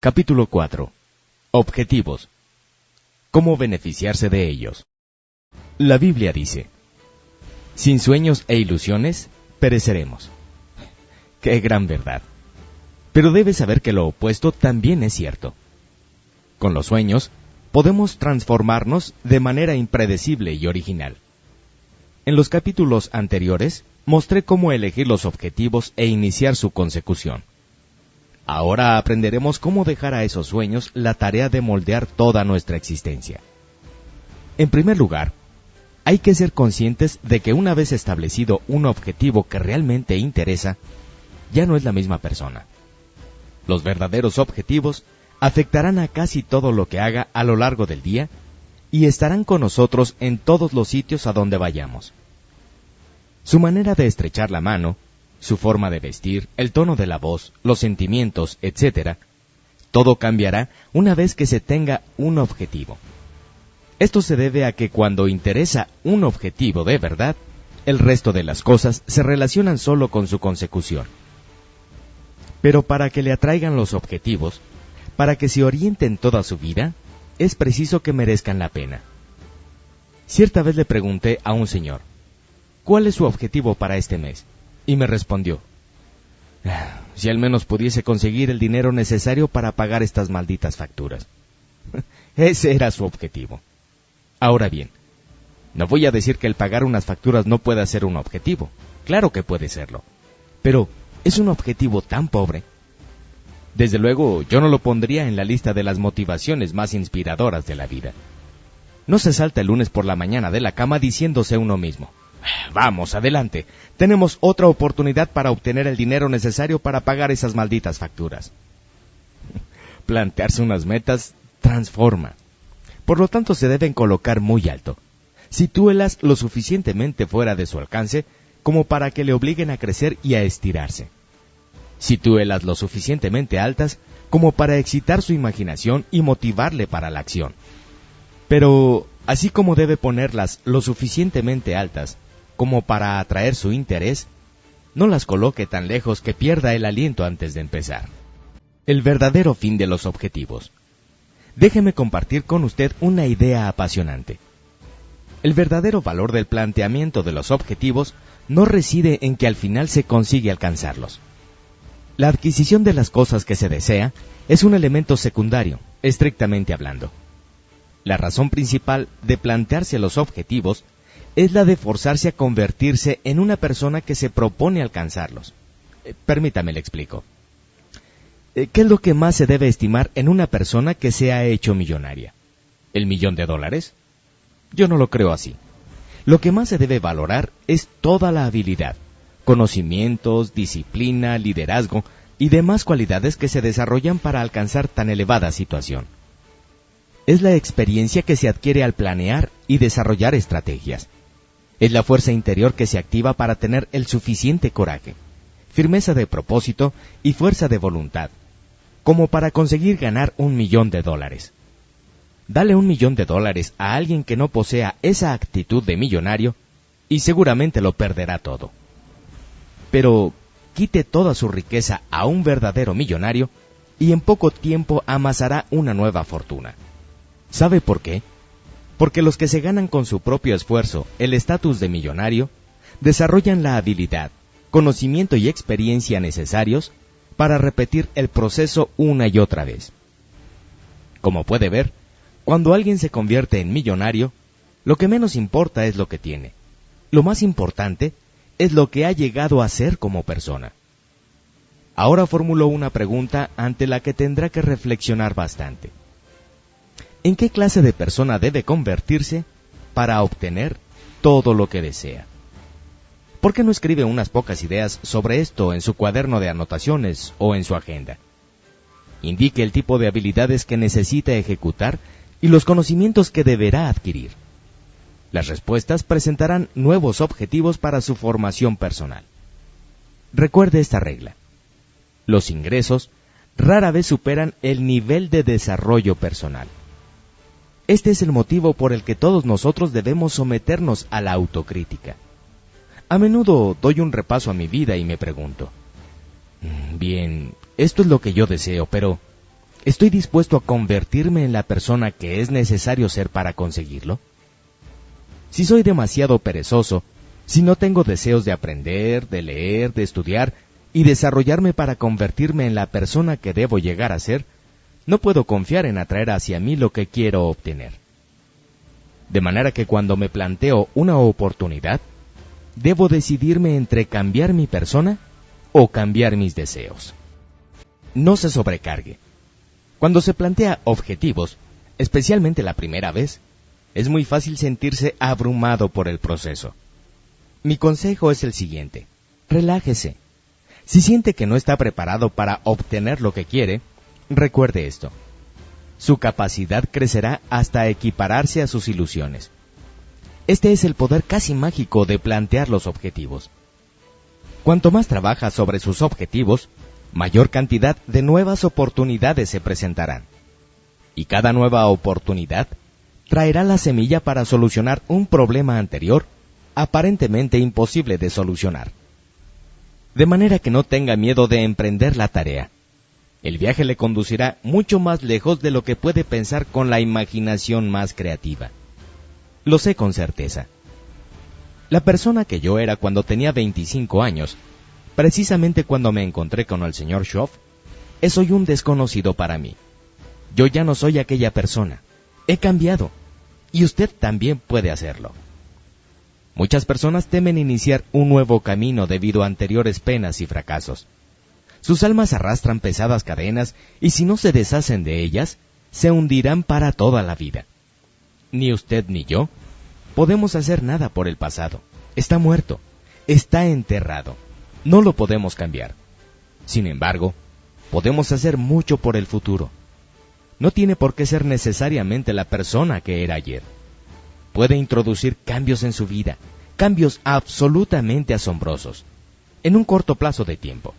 Capítulo 4. Objetivos. ¿Cómo beneficiarse de ellos? La Biblia dice: sin sueños e ilusiones, pereceremos. ¡Qué gran verdad! Pero debes saber que lo opuesto también es cierto. Con los sueños, podemos transformarnos de manera impredecible y original. En los capítulos anteriores, mostré cómo elegir los objetivos e iniciar su consecución. Ahora aprenderemos cómo dejar a esos sueños la tarea de moldear toda nuestra existencia. En primer lugar, hay que ser conscientes de que una vez establecido un objetivo que realmente interesa, ya no es la misma persona. Los verdaderos objetivos afectarán a casi todo lo que haga a lo largo del día y estarán con nosotros en todos los sitios a donde vayamos. Su manera de estrechar la mano, su forma de vestir, el tono de la voz, los sentimientos, etc., todo cambiará una vez que se tenga un objetivo. Esto se debe a que cuando interesa un objetivo de verdad, el resto de las cosas se relacionan solo con su consecución. Pero para que le atraigan los objetivos, para que se orienten toda su vida, es preciso que merezcan la pena. Cierta vez le pregunté a un señor: ¿cuál es su objetivo para este mes? Y me respondió: si al menos pudiese conseguir el dinero necesario para pagar estas malditas facturas. Ese era su objetivo. Ahora bien, no voy a decir que el pagar unas facturas no pueda ser un objetivo. Claro que puede serlo. Pero es un objetivo tan pobre. Desde luego, yo no lo pondría en la lista de las motivaciones más inspiradoras de la vida. No se salta el lunes por la mañana de la cama diciéndose uno mismo: vamos, adelante, tenemos otra oportunidad para obtener el dinero necesario para pagar esas malditas facturas. Plantearse unas metas transforma. Por lo tanto, se deben colocar muy alto. Sitúelas lo suficientemente fuera de su alcance como para que le obliguen a crecer y a estirarse. Sitúelas lo suficientemente altas como para excitar su imaginación y motivarle para la acción. Pero, así como debe ponerlas lo suficientemente altas como para atraer su interés, no las coloque tan lejos que pierda el aliento antes de empezar. El verdadero fin de los objetivos. Déjeme compartir con usted una idea apasionante. El verdadero valor del planteamiento de los objetivos no reside en que al final se consigue alcanzarlos. La adquisición de las cosas que se desea es un elemento secundario, estrictamente hablando. La razón principal de plantearse los objetivos es la de forzarse a convertirse en una persona que se propone alcanzarlos. Permítame le explico. ¿Qué es lo que más se debe estimar en una persona que se ha hecho millonaria? ¿El $1.000.000? Yo no lo creo así. Lo que más se debe valorar es toda la habilidad, conocimientos, disciplina, liderazgo y demás cualidades que se desarrollan para alcanzar tan elevada situación. Es la experiencia que se adquiere al planear y desarrollar estrategias. Es la fuerza interior que se activa para tener el suficiente coraje, firmeza de propósito y fuerza de voluntad, como para conseguir ganar $1.000.000. Dale $1.000.000 a alguien que no posea esa actitud de millonario y seguramente lo perderá todo. Pero quite toda su riqueza a un verdadero millonario y en poco tiempo amasará una nueva fortuna. ¿Sabe por qué? Porque los que se ganan con su propio esfuerzo el estatus de millonario desarrollan la habilidad, conocimiento y experiencia necesarios para repetir el proceso una y otra vez. Como puede ver, cuando alguien se convierte en millonario, lo que menos importa es lo que tiene. Lo más importante es lo que ha llegado a ser como persona. Ahora formulo una pregunta ante la que tendrá que reflexionar bastante. ¿En qué clase de persona debe convertirse para obtener todo lo que desea? ¿Por qué no escribe unas pocas ideas sobre esto en su cuaderno de anotaciones o en su agenda? Indique el tipo de habilidades que necesita ejecutar y los conocimientos que deberá adquirir. Las respuestas presentarán nuevos objetivos para su formación personal. Recuerde esta regla: los ingresos rara vez superan el nivel de desarrollo personal. Este es el motivo por el que todos nosotros debemos someternos a la autocrítica. A menudo doy un repaso a mi vida y me pregunto: bien, esto es lo que yo deseo, pero ¿Estoy dispuesto a convertirme en la persona que es necesario ser para conseguirlo? Si soy demasiado perezoso, si no tengo deseos de aprender, de leer, de estudiar y desarrollarme para convertirme en la persona que debo llegar a ser, no puedo confiar en atraer hacia mí lo que quiero obtener. De manera que cuando me planteo una oportunidad, debo decidirme entre cambiar mi persona o cambiar mis deseos. No se sobrecargue. Cuando se plantea objetivos, especialmente la primera vez, es muy fácil sentirse abrumado por el proceso. Mi consejo es el siguiente: relájese. Si siente que no está preparado para obtener lo que quiere, recuerde esto: su capacidad crecerá hasta equipararse a sus ilusiones. Este es el poder casi mágico de plantear los objetivos. Cuanto más trabaja sobre sus objetivos, mayor cantidad de nuevas oportunidades se presentarán. Y cada nueva oportunidad traerá la semilla para solucionar un problema anterior, aparentemente imposible de solucionar. De manera que no tenga miedo de emprender la tarea. El viaje le conducirá mucho más lejos de lo que puede pensar con la imaginación más creativa. Lo sé con certeza. La persona que yo era cuando tenía 25 años, precisamente cuando me encontré con el señor Schoff, es hoy un desconocido para mí. Yo ya no soy aquella persona. He cambiado. Y usted también puede hacerlo. Muchas personas temen iniciar un nuevo camino debido a anteriores penas y fracasos. Sus almas arrastran pesadas cadenas y si no se deshacen de ellas, se hundirán para toda la vida. Ni usted ni yo podemos hacer nada por el pasado. Está muerto, está enterrado. No lo podemos cambiar. Sin embargo, podemos hacer mucho por el futuro. No tiene por qué ser necesariamente la persona que era ayer. Puede introducir cambios en su vida, cambios absolutamente asombrosos, en un corto plazo de tiempo.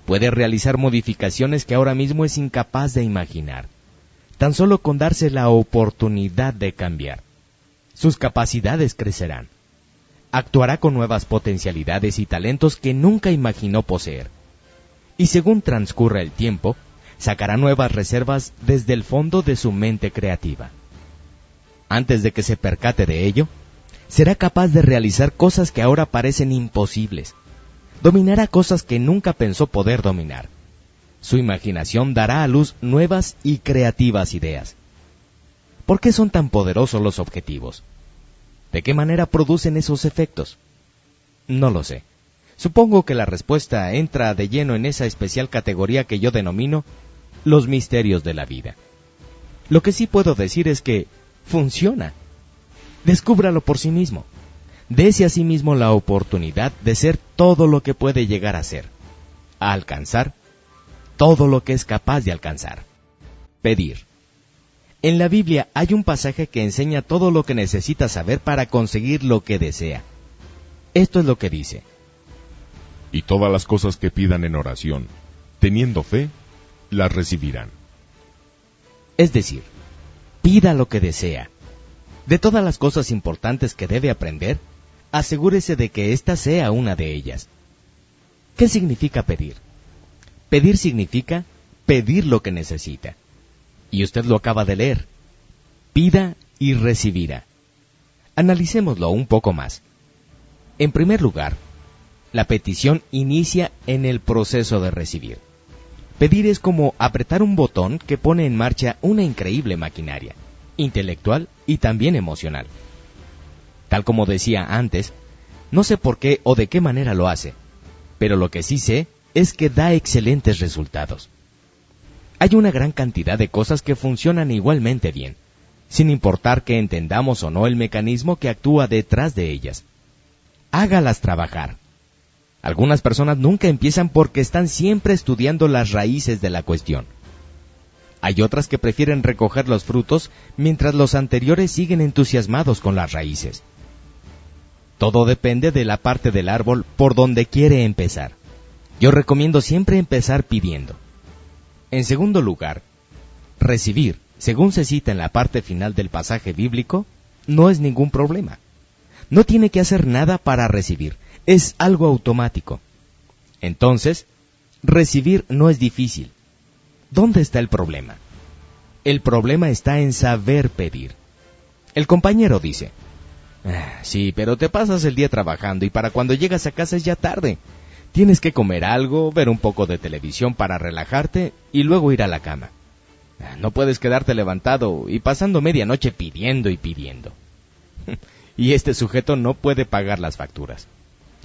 Puede realizar modificaciones que ahora mismo es incapaz de imaginar, tan solo con darse la oportunidad de cambiar. Sus capacidades crecerán. Actuará con nuevas potencialidades y talentos que nunca imaginó poseer. Y según transcurra el tiempo, sacará nuevas reservas desde el fondo de su mente creativa. Antes de que se percate de ello, será capaz de realizar cosas que ahora parecen imposibles. Dominará cosas que nunca pensó poder dominar. Su imaginación dará a luz nuevas y creativas ideas. ¿Por qué son tan poderosos los objetivos? ¿De qué manera producen esos efectos? No lo sé. Supongo que la respuesta entra de lleno en esa especial categoría que yo denomino los misterios de la vida. Lo que sí puedo decir es que funciona. Descúbralo por sí mismo. Dese a sí mismo la oportunidad de ser todo lo que puede llegar a ser, a alcanzar todo lo que es capaz de alcanzar. Pedir. En la Biblia hay un pasaje que enseña todo lo que necesita saber para conseguir lo que desea. Esto es lo que dice: y todas las cosas que pidan en oración, teniendo fe, las recibirán. Es decir, pida lo que desea. De todas las cosas importantes que debe aprender, asegúrese de que ésta sea una de ellas. ¿Qué significa pedir? Pedir significa pedir lo que necesita. Y usted lo acaba de leer. Pida y recibirá. Analicémoslo un poco más. En primer lugar, la petición inicia en el proceso de recibir. Pedir es como apretar un botón que pone en marcha una increíble maquinaria, intelectual y también emocional. Tal como decía antes, no sé por qué o de qué manera lo hace, pero lo que sí sé es que da excelentes resultados. Hay una gran cantidad de cosas que funcionan igualmente bien, sin importar que entendamos o no el mecanismo que actúa detrás de ellas. Hágalas trabajar. Algunas personas nunca empiezan porque están siempre estudiando las raíces de la cuestión. Hay otras que prefieren recoger los frutos mientras los anteriores siguen entusiasmados con las raíces. Todo depende de la parte del árbol por donde quiere empezar. Yo recomiendo siempre empezar pidiendo. En segundo lugar, recibir, según se cita en la parte final del pasaje bíblico, no es ningún problema. No tiene que hacer nada para recibir, es algo automático. Entonces, recibir no es difícil. ¿Dónde está el problema? El problema está en saber pedir. El compañero dice, sí, pero te pasas el día trabajando y para cuando llegas a casa es ya tarde. Tienes que comer algo, ver un poco de televisión para relajarte y luego ir a la cama. No puedes quedarte levantado y pasando medianoche pidiendo y pidiendo. Y este sujeto no puede pagar las facturas.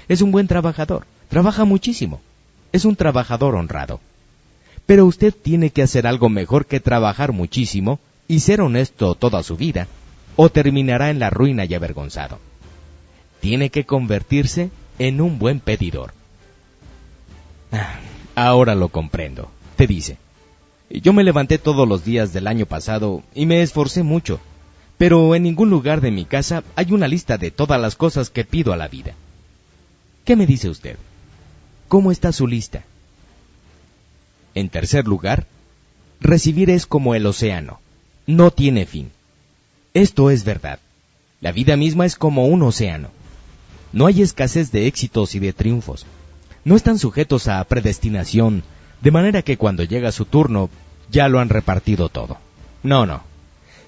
Es un buen trabajador, trabaja muchísimo. Es un trabajador honrado. Pero usted tiene que hacer algo mejor que trabajar muchísimo y ser honesto toda su vida, o terminará en la ruina y avergonzado. Tiene que convertirse en un buen pedidor. Ahora lo comprendo, te dice. Yo me levanté todos los días del año pasado y me esforcé mucho, pero en ningún lugar de mi casa hay una lista de todas las cosas que pido a la vida. ¿Qué me dice usted? ¿Cómo está su lista? En tercer lugar, recibir es como el océano, no tiene fin. Esto es verdad. La vida misma es como un océano. No hay escasez de éxitos y de triunfos. No están sujetos a predestinación, de manera que cuando llega su turno, ya lo han repartido todo. No.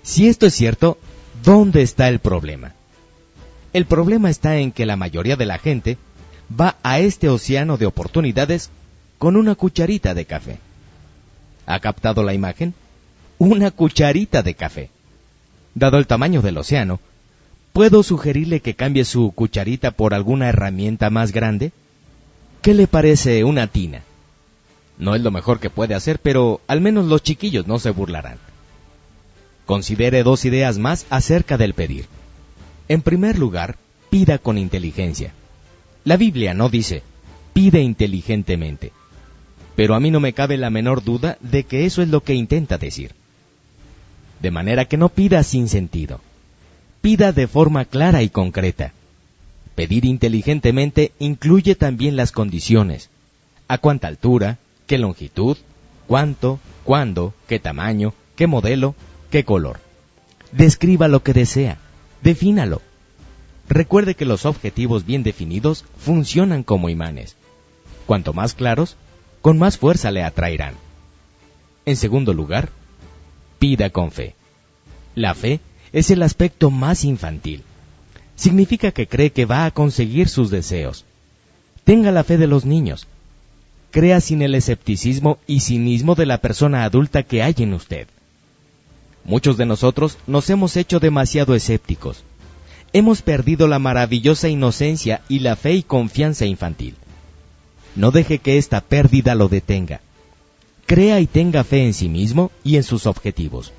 Si esto es cierto, ¿dónde está el problema? El problema está en que la mayoría de la gente va a este océano de oportunidades con una cucharita de café. ¿Ha captado la imagen? Una cucharita de café. Dado el tamaño del océano, ¿puedo sugerirle que cambie su cucharita por alguna herramienta más grande? ¿Qué le parece una tina? No es lo mejor que puede hacer, pero al menos los chiquillos no se burlarán. Considere 2 ideas más acerca del pedir. En primer lugar, pida con inteligencia. La Biblia no dice, pide inteligentemente. Pero a mí no me cabe la menor duda de que eso es lo que intenta decir. De manera que no pida sin sentido. Pida de forma clara y concreta. Pedir inteligentemente incluye también las condiciones. ¿A cuánta altura? ¿Qué longitud? ¿Cuánto? ¿Cuándo? ¿Qué tamaño? ¿Qué modelo? ¿Qué color? Describa lo que desea. Defínalo. Recuerde que los objetivos bien definidos funcionan como imanes. Cuanto más claros, con más fuerza le atraerán. En segundo lugar, pida con fe. La fe es el aspecto más infantil. Significa que cree que va a conseguir sus deseos. Tenga la fe de los niños. Crea sin el escepticismo y cinismo de la persona adulta que hay en usted. Muchos de nosotros nos hemos hecho demasiado escépticos. Hemos perdido la maravillosa inocencia y la fe y confianza infantil. No deje que esta pérdida lo detenga. Crea y tenga fe en sí mismo y en sus objetivos.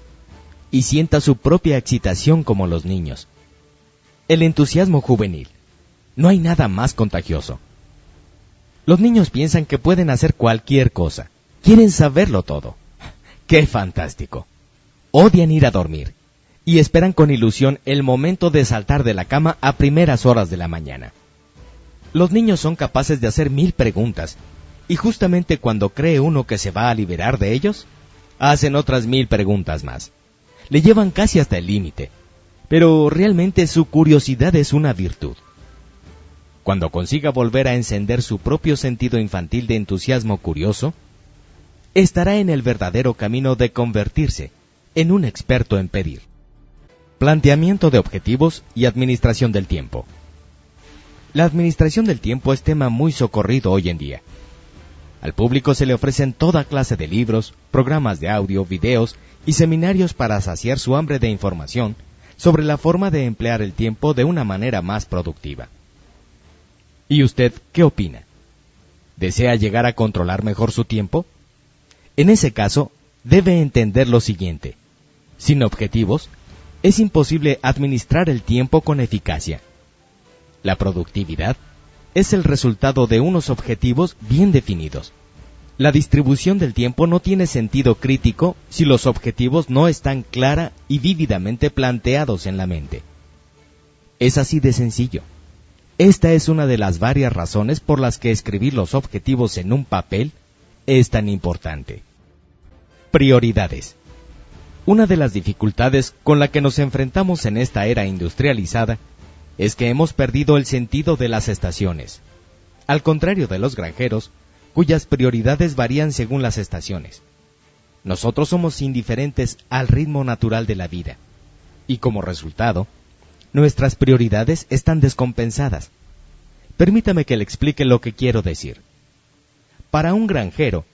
Y sienta su propia excitación como los niños. El entusiasmo juvenil. No hay nada más contagioso. Los niños piensan que pueden hacer cualquier cosa. Quieren saberlo todo. ¡Qué fantástico! Odian ir a dormir. Y esperan con ilusión el momento de saltar de la cama a primeras horas de la mañana. Los niños son capaces de hacer 1000 preguntas, y justamente cuando cree uno que se va a liberar de ellos, hacen otras 1000 preguntas más. Le llevan casi hasta el límite, pero realmente su curiosidad es una virtud. Cuando consiga volver a encender su propio sentido infantil de entusiasmo curioso, estará en el verdadero camino de convertirse en un experto en pedir. Planteamiento de objetivos y administración del tiempo. La administración del tiempo es tema muy socorrido hoy en día. Al público se le ofrecen toda clase de libros, programas de audio, videos y seminarios para saciar su hambre de información sobre la forma de emplear el tiempo de una manera más productiva. ¿Y usted qué opina? ¿Desea llegar a controlar mejor su tiempo? En ese caso, debe entender lo siguiente. Sin objetivos, es imposible administrar el tiempo con eficacia. La productividad es el resultado de unos objetivos bien definidos. La distribución del tiempo no tiene sentido crítico si los objetivos no están clara y vívidamente planteados en la mente. Es así de sencillo. Esta es una de las varias razones por las que escribir los objetivos en un papel es tan importante. Prioridades. Una de las dificultades con la que nos enfrentamos en esta era industrializada es que hemos perdido el sentido de las estaciones. Al contrario de los granjeros, cuyas prioridades varían según las estaciones. Nosotros somos indiferentes al ritmo natural de la vida, y como resultado, nuestras prioridades están descompensadas. Permítame que le explique lo que quiero decir. Para un granjero,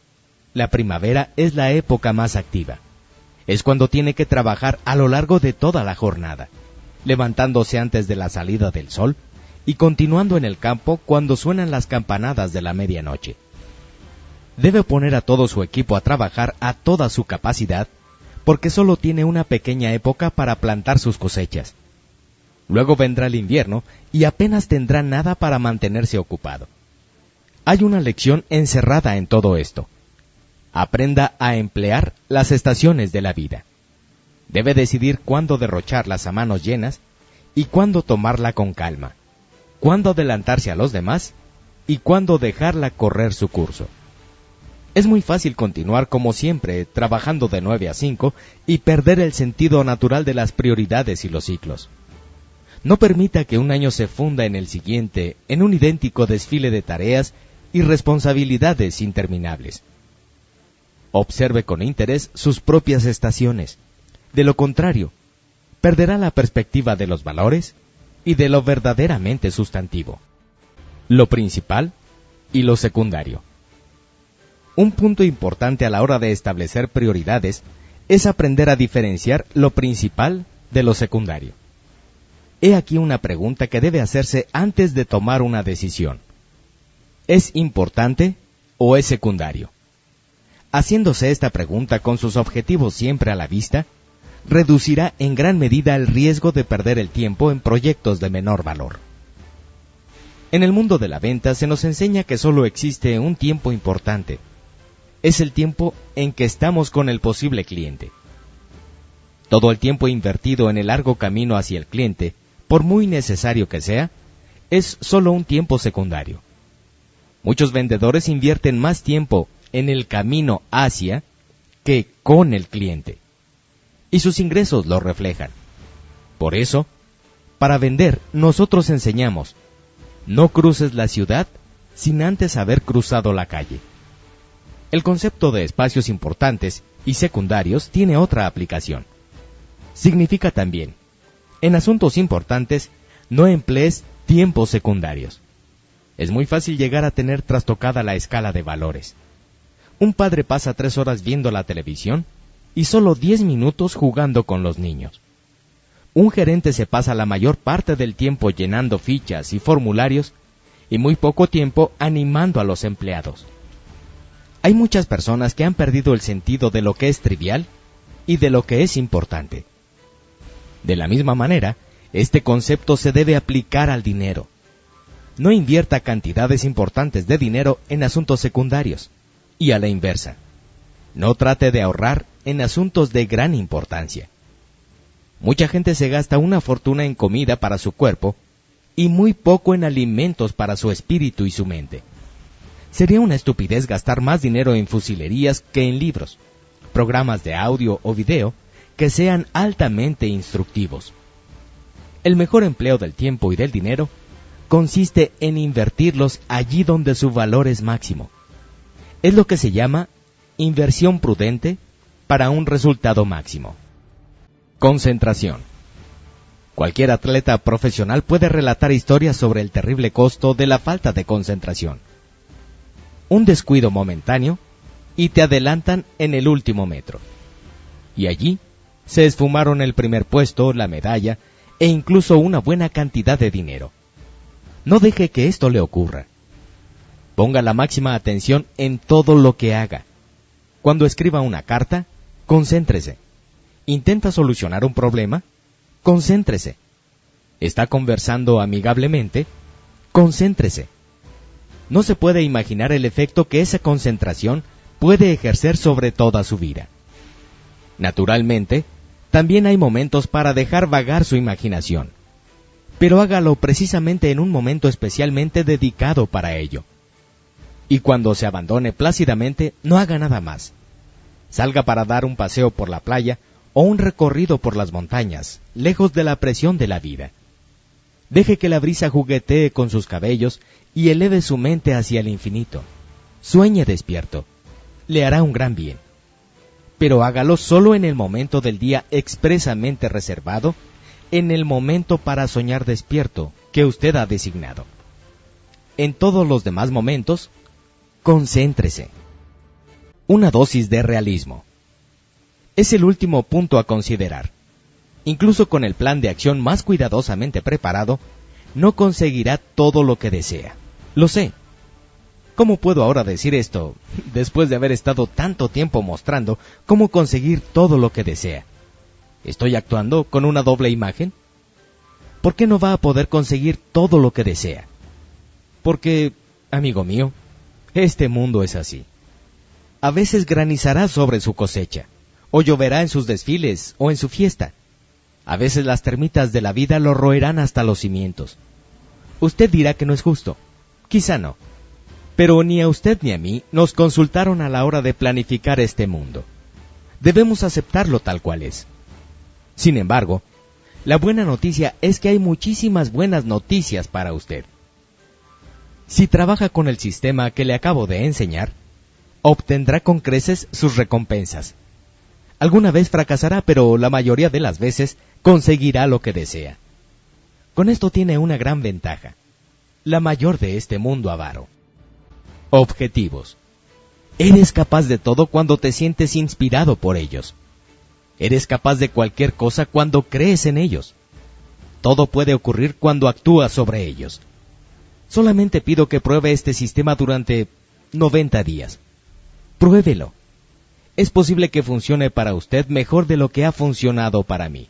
la primavera es la época más activa. Es cuando tiene que trabajar a lo largo de toda la jornada, levantándose antes de la salida del sol y continuando en el campo cuando suenan las campanadas de la medianoche. Debe poner a todo su equipo a trabajar a toda su capacidad, porque solo tiene una pequeña época para plantar sus cosechas. Luego vendrá el invierno y apenas tendrá nada para mantenerse ocupado. Hay una lección encerrada en todo esto. Aprenda a emplear las estaciones de la vida. Debe decidir cuándo derrocharlas a manos llenas y cuándo tomarla con calma, cuándo adelantarse a los demás y cuándo dejarla correr su curso. Es muy fácil continuar como siempre, trabajando de 9 a 5 y perder el sentido natural de las prioridades y los ciclos. No permita que un año se funda en el siguiente en un idéntico desfile de tareas y responsabilidades interminables. Observe con interés sus propias estaciones. De lo contrario, perderá la perspectiva de los valores y de lo verdaderamente sustantivo, lo principal y lo secundario. Un punto importante a la hora de establecer prioridades es aprender a diferenciar lo principal de lo secundario. He aquí una pregunta que debe hacerse antes de tomar una decisión. ¿Es importante o es secundario? Haciéndose esta pregunta con sus objetivos siempre a la vista, reducirá en gran medida el riesgo de perder el tiempo en proyectos de menor valor. En el mundo de la venta se nos enseña que solo existe un tiempo importante. Es el tiempo en que estamos con el posible cliente. Todo el tiempo invertido en el largo camino hacia el cliente, por muy necesario que sea, es solo un tiempo secundario. Muchos vendedores invierten más tiempo en el camino hacia que con el cliente, y sus ingresos lo reflejan. Por eso, para vender, nosotros enseñamos: no cruces la ciudad sin antes haber cruzado la calle. El concepto de espacios importantes y secundarios tiene otra aplicación. Significa también, en asuntos importantes, no emplees tiempos secundarios. Es muy fácil llegar a tener trastocada la escala de valores. Un padre pasa 3 horas viendo la televisión y solo 10 minutos jugando con los niños. Un gerente se pasa la mayor parte del tiempo llenando fichas y formularios y muy poco tiempo animando a los empleados. Hay muchas personas que han perdido el sentido de lo que es trivial y de lo que es importante. De la misma manera, este concepto se debe aplicar al dinero. No invierta cantidades importantes de dinero en asuntos secundarios, y a la inversa. No trate de ahorrar en asuntos de gran importancia. Mucha gente se gasta una fortuna en comida para su cuerpo y muy poco en alimentos para su espíritu y su mente. Sería una estupidez gastar más dinero en fusilerías que en libros, programas de audio o video que sean altamente instructivos. El mejor empleo del tiempo y del dinero consiste en invertirlos allí donde su valor es máximo. Es lo que se llama inversión prudente para un resultado máximo. Concentración. Cualquier atleta profesional puede relatar historias sobre el terrible costo de la falta de concentración. Un descuido momentáneo y te adelantan en el último metro. Y allí se esfumaron el primer puesto, la medalla e incluso una buena cantidad de dinero. No deje que esto le ocurra. Ponga la máxima atención en todo lo que haga. Cuando escriba una carta, concéntrese. ¿Intenta solucionar un problema? Concéntrese. ¿Está conversando amigablemente? Concéntrese. No se puede imaginar el efecto que esa concentración puede ejercer sobre toda su vida. Naturalmente, también hay momentos para dejar vagar su imaginación, pero hágalo precisamente en un momento especialmente dedicado para ello. Y cuando se abandone plácidamente, no haga nada más. Salga para dar un paseo por la playa o un recorrido por las montañas, lejos de la presión de la vida. Deje que la brisa juguetee con sus cabellos y eleve su mente hacia el infinito. Sueñe despierto. Le hará un gran bien. pero hágalo solo en el momento del día expresamente reservado, en el momento para soñar despierto que usted ha designado. En todos los demás momentos, concéntrese. Una dosis de realismo. Es el último punto a considerar. Incluso con el plan de acción más cuidadosamente preparado, no conseguirá todo lo que desea. Lo sé. ¿Cómo puedo ahora decir esto, después de haber estado tanto tiempo mostrando cómo conseguir todo lo que desea? ¿Estoy actuando con una doble imagen? ¿Por qué no va a poder conseguir todo lo que desea? Porque, amigo mío, este mundo es así. A veces granizará sobre su cosecha, o lloverá en sus desfiles o en su fiesta. A veces las termitas de la vida lo roerán hasta los cimientos. Usted dirá que no es justo. Quizá no. Pero ni a usted ni a mí nos consultaron a la hora de planificar este mundo. Debemos aceptarlo tal cual es. Sin embargo, la buena noticia es que hay muchísimas buenas noticias para usted. Si trabaja con el sistema que le acabo de enseñar, obtendrá con creces sus recompensas. Alguna vez fracasará, pero la mayoría de las veces conseguirá lo que desea. Con esto tiene una gran ventaja, la mayor de este mundo avaro. Objetivos. Eres capaz de todo cuando te sientes inspirado por ellos. Eres capaz de cualquier cosa cuando crees en ellos. Todo puede ocurrir cuando actúas sobre ellos. Solamente pido que pruebe este sistema durante 90 días. Pruébelo. Es posible que funcione para usted mejor de lo que ha funcionado para mí.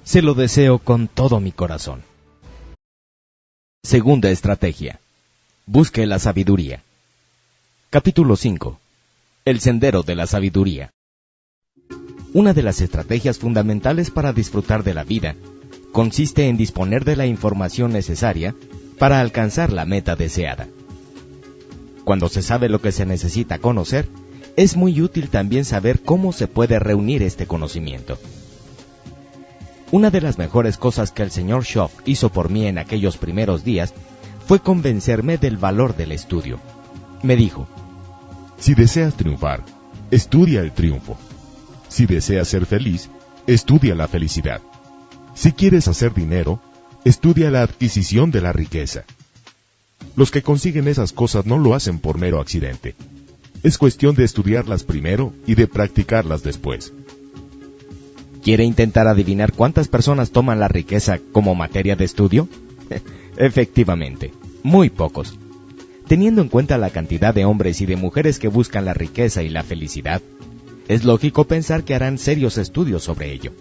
Se lo deseo con todo mi corazón. Segunda estrategia. Busque la sabiduría. Capítulo 5. El sendero de la sabiduría. Una de las estrategias fundamentales para disfrutar de la vida consiste en disponer de la información necesaria para alcanzar la meta deseada. Cuando se sabe lo que se necesita conocer, es muy útil también saber cómo se puede reunir este conocimiento. Una de las mejores cosas que el señor Schoff hizo por mí en aquellos primeros días fue convencerme del valor del estudio. Me dijo: si deseas triunfar, estudia el triunfo. Si deseas ser feliz, estudia la felicidad. Si quieres hacer dinero, estudia la adquisición de la riqueza. Los que consiguen esas cosas no lo hacen por mero accidente. Es cuestión de estudiarlas primero y de practicarlas después. ¿Quiere intentar adivinar cuántas personas toman la riqueza como materia de estudio? Efectivamente, muy pocos. Teniendo en cuenta la cantidad de hombres y de mujeres que buscan la riqueza y la felicidad, es lógico pensar que harán serios estudios sobre ello.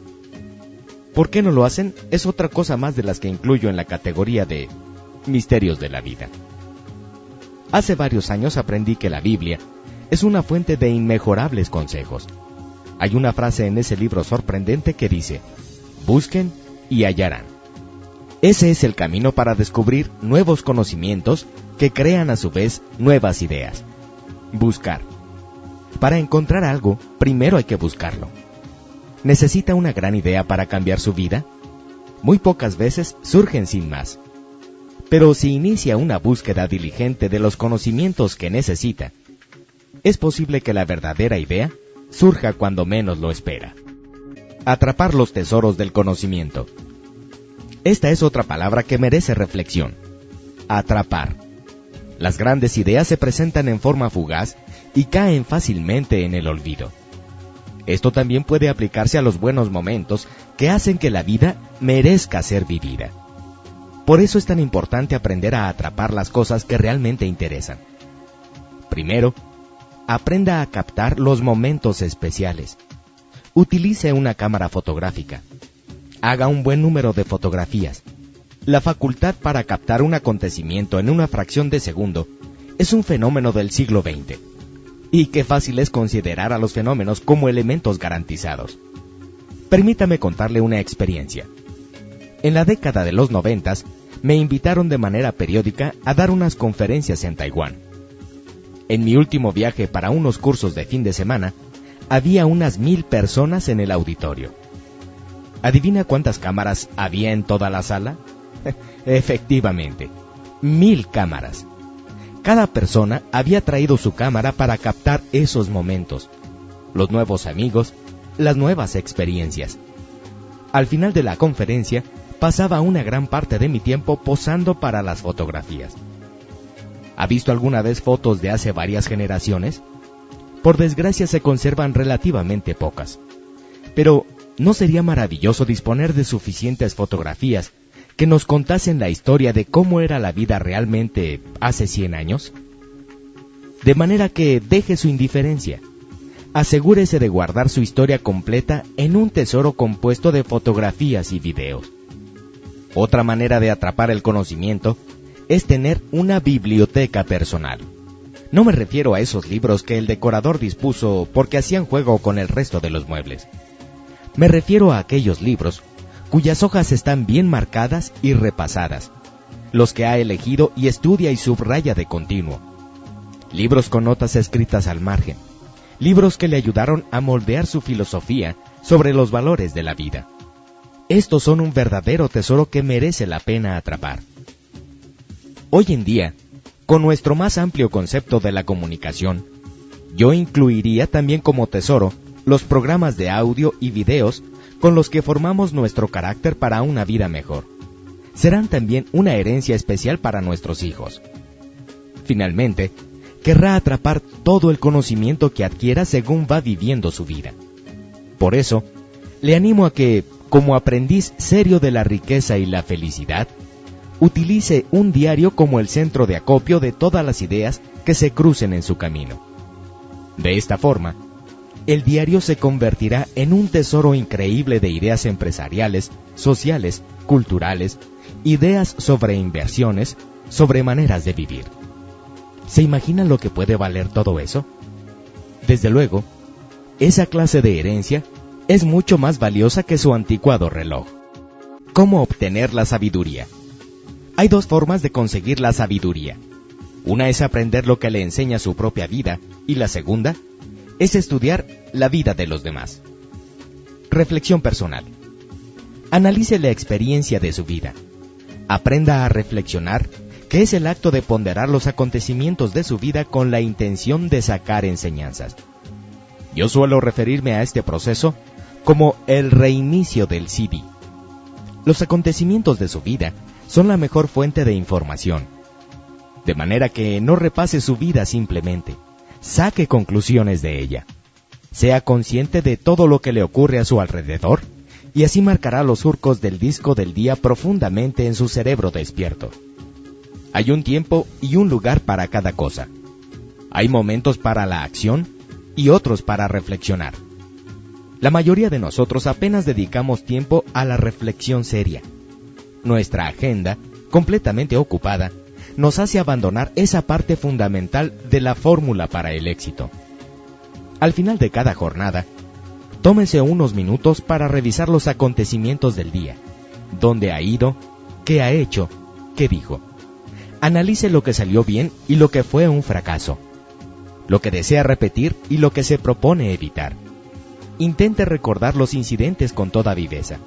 ¿Por qué no lo hacen? Es otra cosa más de las que incluyo en la categoría de misterios de la vida. Hace varios años aprendí que la Biblia es una fuente de inmejorables consejos. Hay una frase en ese libro sorprendente que dice: busquen y hallarán. Ese es el camino para descubrir nuevos conocimientos que crean a su vez nuevas ideas. Buscar. Para encontrar algo, primero hay que buscarlo. ¿Necesita una gran idea para cambiar su vida? Muy pocas veces surgen sin más. Pero si inicia una búsqueda diligente de los conocimientos que necesita, es posible que la verdadera idea surja cuando menos lo espera. Atrapar los tesoros del conocimiento. Esta es otra palabra que merece reflexión. Atrapar. Las grandes ideas se presentan en forma fugaz y caen fácilmente en el olvido. Esto también puede aplicarse a los buenos momentos que hacen que la vida merezca ser vivida. Por eso es tan importante aprender a atrapar las cosas que realmente interesan. Primero, aprenda a captar los momentos especiales. Utilice una cámara fotográfica. Haga un buen número de fotografías. La facultad para captar un acontecimiento en una fracción de segundo es un fenómeno del siglo XX. Y qué fácil es considerar a los fenómenos como elementos garantizados. Permítame contarle una experiencia. En la década de los 90, me invitaron de manera periódica a dar unas conferencias en Taiwán. En mi último viaje para unos cursos de fin de semana, había unas 1000 personas en el auditorio. ¿Adivina cuántas cámaras había en toda la sala? Efectivamente, 1000 cámaras. Cada persona había traído su cámara para captar esos momentos. los nuevos amigos, las nuevas experiencias. Al final de la conferencia, pasaba una gran parte de mi tiempo posando para las fotografías. ¿Ha visto alguna vez fotos de hace varias generaciones? Por desgracia se conservan relativamente pocas. Pero, ¿no sería maravilloso disponer de suficientes fotografías que nos contasen la historia de cómo era la vida realmente hace 100 años? De manera que deje su indiferencia. Asegúrese de guardar su historia completa en un tesoro compuesto de fotografías y videos. Otra manera de atrapar el conocimiento es tener una biblioteca personal. No me refiero a esos libros que el decorador dispuso porque hacían juego con el resto de los muebles. Me refiero a aquellos libros cuyas hojas están bien marcadas y repasadas, los que ha elegido y estudia y subraya de continuo. Libros con notas escritas al margen, libros que le ayudaron a moldear su filosofía sobre los valores de la vida. Estos son un verdadero tesoro que merece la pena atrapar. Hoy en día, con nuestro más amplio concepto de la comunicación, yo incluiría también como tesoro los programas de audio y videos con los que formamos nuestro carácter para una vida mejor. Serán también una herencia especial para nuestros hijos. Finalmente, querrá atrapar todo el conocimiento que adquiera según va viviendo su vida. Por eso, le animo a que, como aprendiz serio de la riqueza y la felicidad, utilice un diario como el centro de acopio de todas las ideas que se crucen en su camino. De esta forma, el diario se convertirá en un tesoro increíble de ideas empresariales, sociales, culturales, ideas sobre inversiones, sobre maneras de vivir. ¿Se imaginan lo que puede valer todo eso? Desde luego, esa clase de herencia es mucho más valiosa que su anticuado reloj. ¿Cómo obtener la sabiduría? Hay dos formas de conseguir la sabiduría. Una es aprender lo que le enseña su propia vida, y la segunda es estudiar la vida de los demás. Reflexión personal. Analice la experiencia de su vida. Aprenda a reflexionar, que es el acto de ponderar los acontecimientos de su vida con la intención de sacar enseñanzas. Yo suelo referirme a este proceso como el reinicio del CD. Los acontecimientos de su vida son la mejor fuente de información. De manera que no repase su vida simplemente, saque conclusiones de ella. Sea consciente de todo lo que le ocurre a su alrededor, y así marcará los surcos del disco del día profundamente en su cerebro despierto. Hay un tiempo y un lugar para cada cosa. Hay momentos para la acción y otros para reflexionar. La mayoría de nosotros apenas dedicamos tiempo a la reflexión seria. Nuestra agenda, completamente ocupada, nos hace abandonar esa parte fundamental de la fórmula para el éxito. Al final de cada jornada, tómese unos minutos para revisar los acontecimientos del día, dónde ha ido, qué ha hecho, qué dijo. Analice lo que salió bien y lo que fue un fracaso, lo que desea repetir y lo que se propone evitar. Intente recordar los incidentes con toda viveza.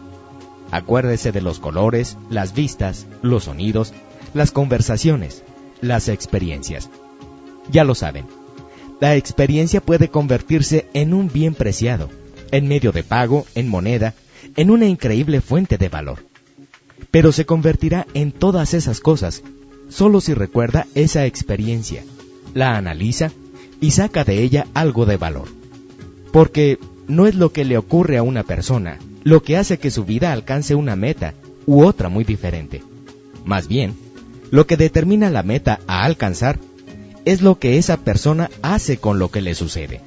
Acuérdese de los colores, las vistas, los sonidos, las conversaciones, las experiencias. Ya lo saben, la experiencia puede convertirse en un bien preciado, en medio de pago, en moneda, en una increíble fuente de valor. Pero se convertirá en todas esas cosas solo si recuerda esa experiencia, la analiza y saca de ella algo de valor. Porque no es lo que le ocurre a una persona lo que hace que su vida alcance una meta u otra muy diferente. Más bien, lo que determina la meta a alcanzar es lo que esa persona hace con lo que le sucede.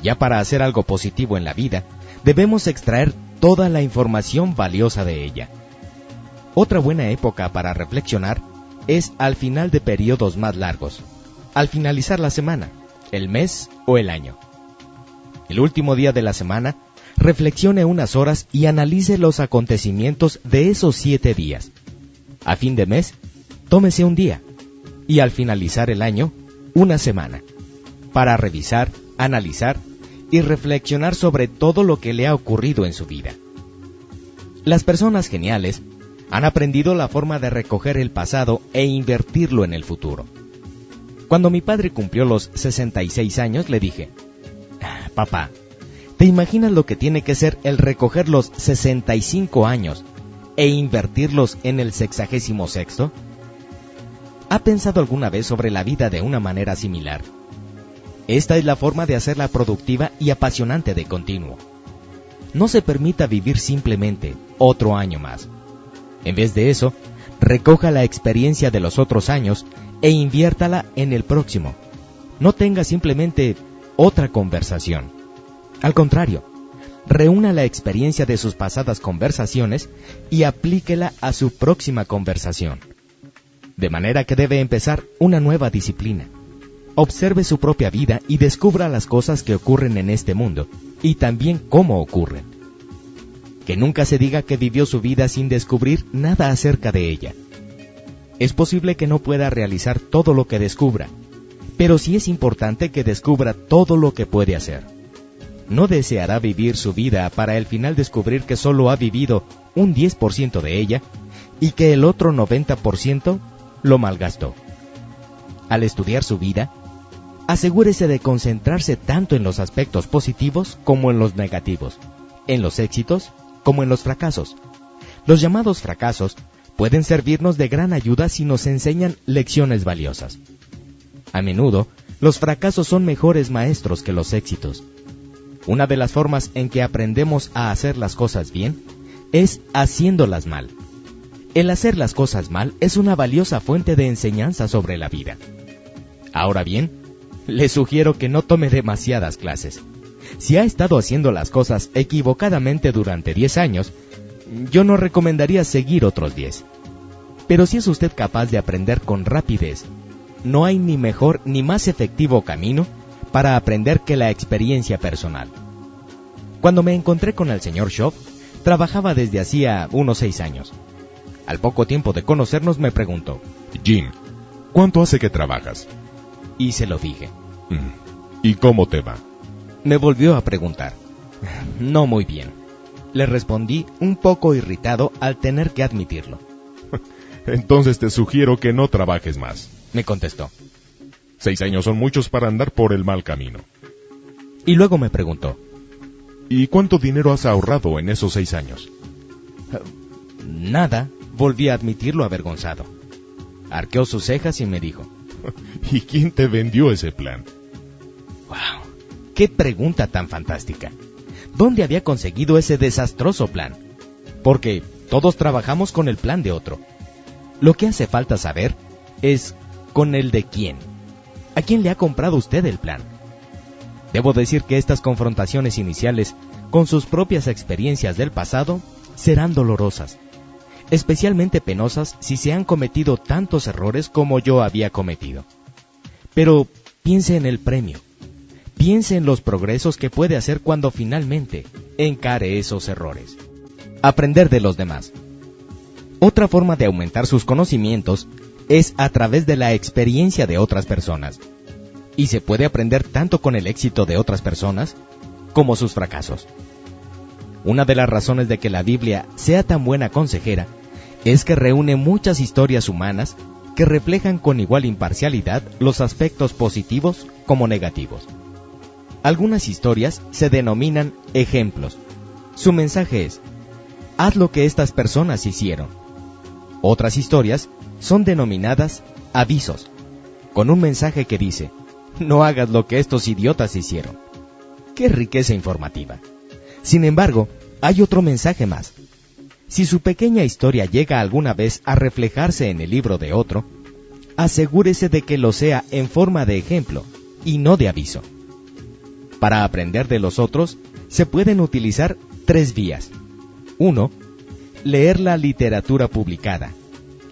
Ya para hacer algo positivo en la vida, debemos extraer toda la información valiosa de ella. Otra buena época para reflexionar es al final de periodos más largos, al finalizar la semana, el mes o el año. El último día de la semana, reflexione unas horas y analice los acontecimientos de esos 7 días. A fin de mes, tómese un día, y al finalizar el año, una semana, para revisar, analizar y reflexionar sobre todo lo que le ha ocurrido en su vida. Las personas geniales han aprendido la forma de recoger el pasado e invertirlo en el futuro. Cuando mi padre cumplió los 66 años, le dije: Papá, ¿te imaginas lo que tiene que ser el recoger los 65 años e invertirlos en el 66º? ¿Ha pensado alguna vez sobre la vida de una manera similar? Esta es la forma de hacerla productiva y apasionante de continuo. No se permita vivir simplemente otro año más. En vez de eso, recoja la experiencia de los otros años e inviértala en el próximo. No tenga simplemente otra conversación. Al contrario, reúna la experiencia de sus pasadas conversaciones y aplíquela a su próxima conversación. De manera que debe empezar una nueva disciplina. Observe su propia vida y descubra las cosas que ocurren en este mundo y también cómo ocurren. Que nunca se diga que vivió su vida sin descubrir nada acerca de ella. Es posible que no pueda realizar todo lo que descubra, pero sí es importante que descubra todo lo que puede hacer. No deseará vivir su vida para al final descubrir que solo ha vivido un 10% de ella y que el otro 90% lo malgastó. Al estudiar su vida, asegúrese de concentrarse tanto en los aspectos positivos como en los negativos, en los éxitos como en los fracasos. Los llamados fracasos pueden servirnos de gran ayuda si nos enseñan lecciones valiosas. A menudo, los fracasos son mejores maestros que los éxitos. Una de las formas en que aprendemos a hacer las cosas bien es haciéndolas mal. El hacer las cosas mal es una valiosa fuente de enseñanza sobre la vida. Ahora bien, le sugiero que no tome demasiadas clases. Si ha estado haciendo las cosas equivocadamente durante 10 años, yo no recomendaría seguir otros 10. Pero si es usted capaz de aprender con rapidez, no hay ni mejor ni más efectivo camino para aprender que la experiencia personal. Cuando me encontré con el señor Shaw, trabajaba desde hacía unos 6 años. Al poco tiempo de conocernos me preguntó: Jim, ¿cuánto hace que trabajas? Y se lo dije. ¿Y cómo te va? Me volvió a preguntar. No muy bien. Le respondí un poco irritado al tener que admitirlo. Entonces te sugiero que no trabajes más, me contestó. 6 años son muchos para andar por el mal camino. Y luego me preguntó: ¿y cuánto dinero has ahorrado en esos 6 años? Nada, volví a admitirlo avergonzado. Arqueó sus cejas y me dijo: ¿y quién te vendió ese plan? ¡Wow! ¡Qué pregunta tan fantástica! ¿Dónde había conseguido ese desastroso plan? Porque todos trabajamos con el plan de otro. Lo que hace falta saber es con el de quién. ¿A quién le ha comprado usted el plan? Debo decir que estas confrontaciones iniciales con sus propias experiencias del pasado serán dolorosas, especialmente penosas si se han cometido tantos errores como yo había cometido. Pero piense en el premio. Piense en los progresos que puede hacer cuando finalmente encare esos errores. Aprender de los demás. Otra forma de aumentar sus conocimientos es a través de la experiencia de otras personas. Y se puede aprender tanto con el éxito de otras personas como sus fracasos. Una de las razones de que la Biblia sea tan buena consejera es que reúne muchas historias humanas que reflejan con igual imparcialidad los aspectos positivos como negativos. Algunas historias se denominan ejemplos. Su mensaje es: haz lo que estas personas hicieron. Otras historias son denominadas avisos, con un mensaje que dice: no hagas lo que estos idiotas hicieron. ¡Qué riqueza informativa! Sin embargo, hay otro mensaje más. Si su pequeña historia llega alguna vez a reflejarse en el libro de otro, asegúrese de que lo sea en forma de ejemplo y no de aviso. Para aprender de los otros, se pueden utilizar 3 vías. 1. Leer la literatura publicada,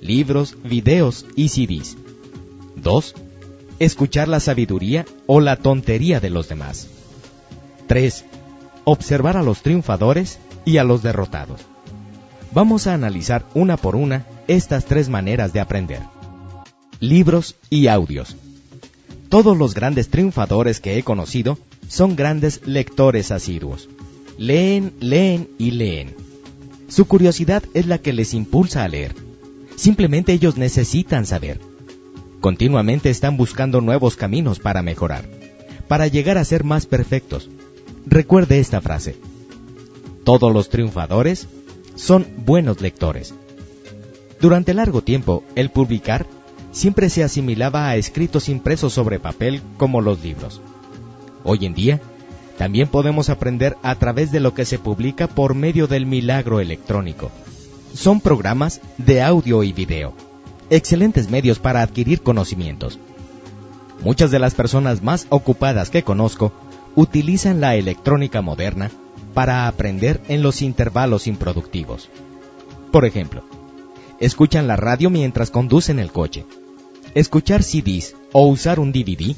libros, videos y CDs. 2. Escuchar la sabiduría o la tontería de los demás. 3. Observar a los triunfadores y a los derrotados. Vamos a analizar una por una estas 3 maneras de aprender. Libros y audios. Todos los grandes triunfadores que he conocido son grandes lectores asiduos. Leen, leen y leen. Su curiosidad es la que les impulsa a leer. Simplemente ellos necesitan saber. Continuamente están buscando nuevos caminos para mejorar, para llegar a ser más perfectos, recuerde esta frase: todos los triunfadores son buenos lectores. Durante largo tiempo, el publicar siempre se asimilaba a escritos impresos sobre papel como los libros. Hoy en día, también podemos aprender a través de lo que se publica por medio del milagro electrónico. Son programas de audio y video, excelentes medios para adquirir conocimientos. Muchas de las personas más ocupadas que conozco utilizan la electrónica moderna para aprender en los intervalos improductivos. Por ejemplo, escuchan la radio mientras conducen el coche. Escuchar CDs o usar un DVD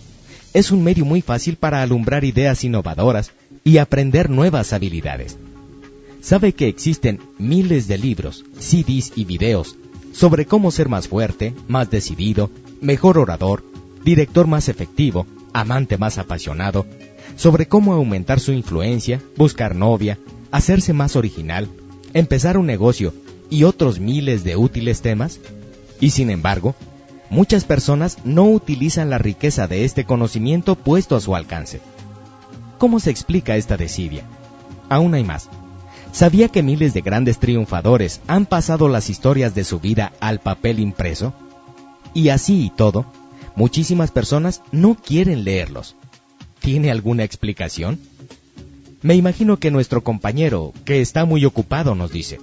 es un medio muy fácil para alumbrar ideas innovadoras y aprender nuevas habilidades. ¿Sabe que existen miles de libros, CDs y videos sobre cómo ser más fuerte, más decidido, mejor orador, director más efectivo, amante más apasionado, sobre cómo aumentar su influencia, buscar novia, hacerse más original, empezar un negocio y otros miles de útiles temas? Y sin embargo, muchas personas no utilizan la riqueza de este conocimiento puesto a su alcance. ¿Cómo se explica esta desidia? Aún hay más. ¿Sabía que miles de grandes triunfadores han pasado las historias de su vida al papel impreso? Y así y todo, muchísimas personas no quieren leerlos. ¿Tiene alguna explicación? Me imagino que nuestro compañero, que está muy ocupado, nos dice: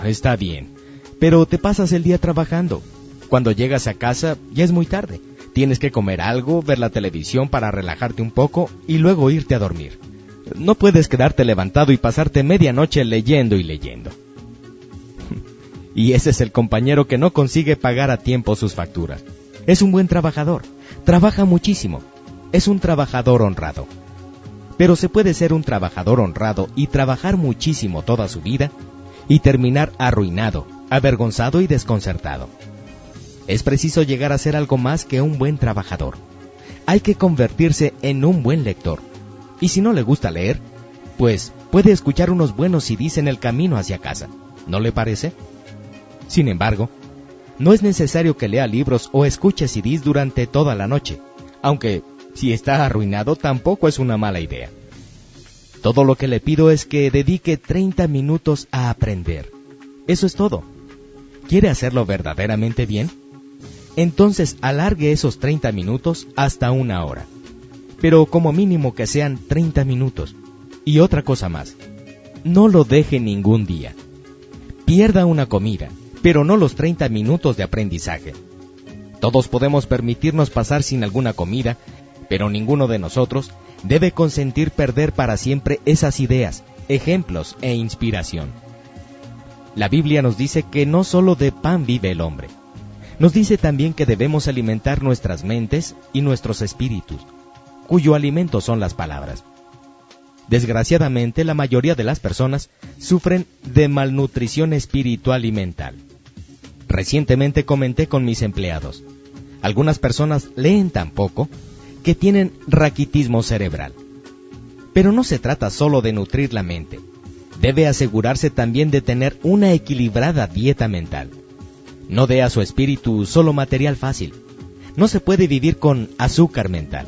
está bien, pero te pasas el día trabajando. Cuando llegas a casa ya es muy tarde. Tienes que comer algo, ver la televisión para relajarte un poco y luego irte a dormir. No puedes quedarte levantado y pasarte medianoche leyendo y leyendo. Y ese es el compañero que no consigue pagar a tiempo sus facturas. Es un buen trabajador, trabaja muchísimo, es un trabajador honrado. Pero se puede ser un trabajador honrado y trabajar muchísimo toda su vida y terminar arruinado, avergonzado y desconcertado. Es preciso llegar a ser algo más que un buen trabajador. Hay que convertirse en un buen lector. Y si no le gusta leer, pues puede escuchar unos buenos CDs en el camino hacia casa. ¿No le parece? Sin embargo, no es necesario que lea libros o escuche CDs durante toda la noche, aunque si está arruinado tampoco es una mala idea. Todo lo que le pido es que dedique 30 minutos a aprender. Eso es todo. ¿Quiere hacerlo verdaderamente bien? Entonces alargue esos 30 minutos hasta 1 hora. Pero como mínimo que sean 30 minutos. Y otra cosa más, no lo deje ningún día. Pierda una comida, pero no los 30 minutos de aprendizaje. Todos podemos permitirnos pasar sin alguna comida, pero ninguno de nosotros debe consentir perder para siempre esas ideas, ejemplos e inspiración. La Biblia nos dice que no solo de pan vive el hombre. Nos dice también que debemos alimentar nuestras mentes y nuestros espíritus, cuyo alimento son las palabras. Desgraciadamente, la mayoría de las personas sufren de malnutrición espiritual y mental. Recientemente comenté con mis empleados. Algunas personas leen tan poco que tienen raquitismo cerebral. Pero no se trata solo de nutrir la mente. Debe asegurarse también de tener una equilibrada dieta mental. No dé a su espíritu solo material fácil. No se puede vivir con azúcar mental.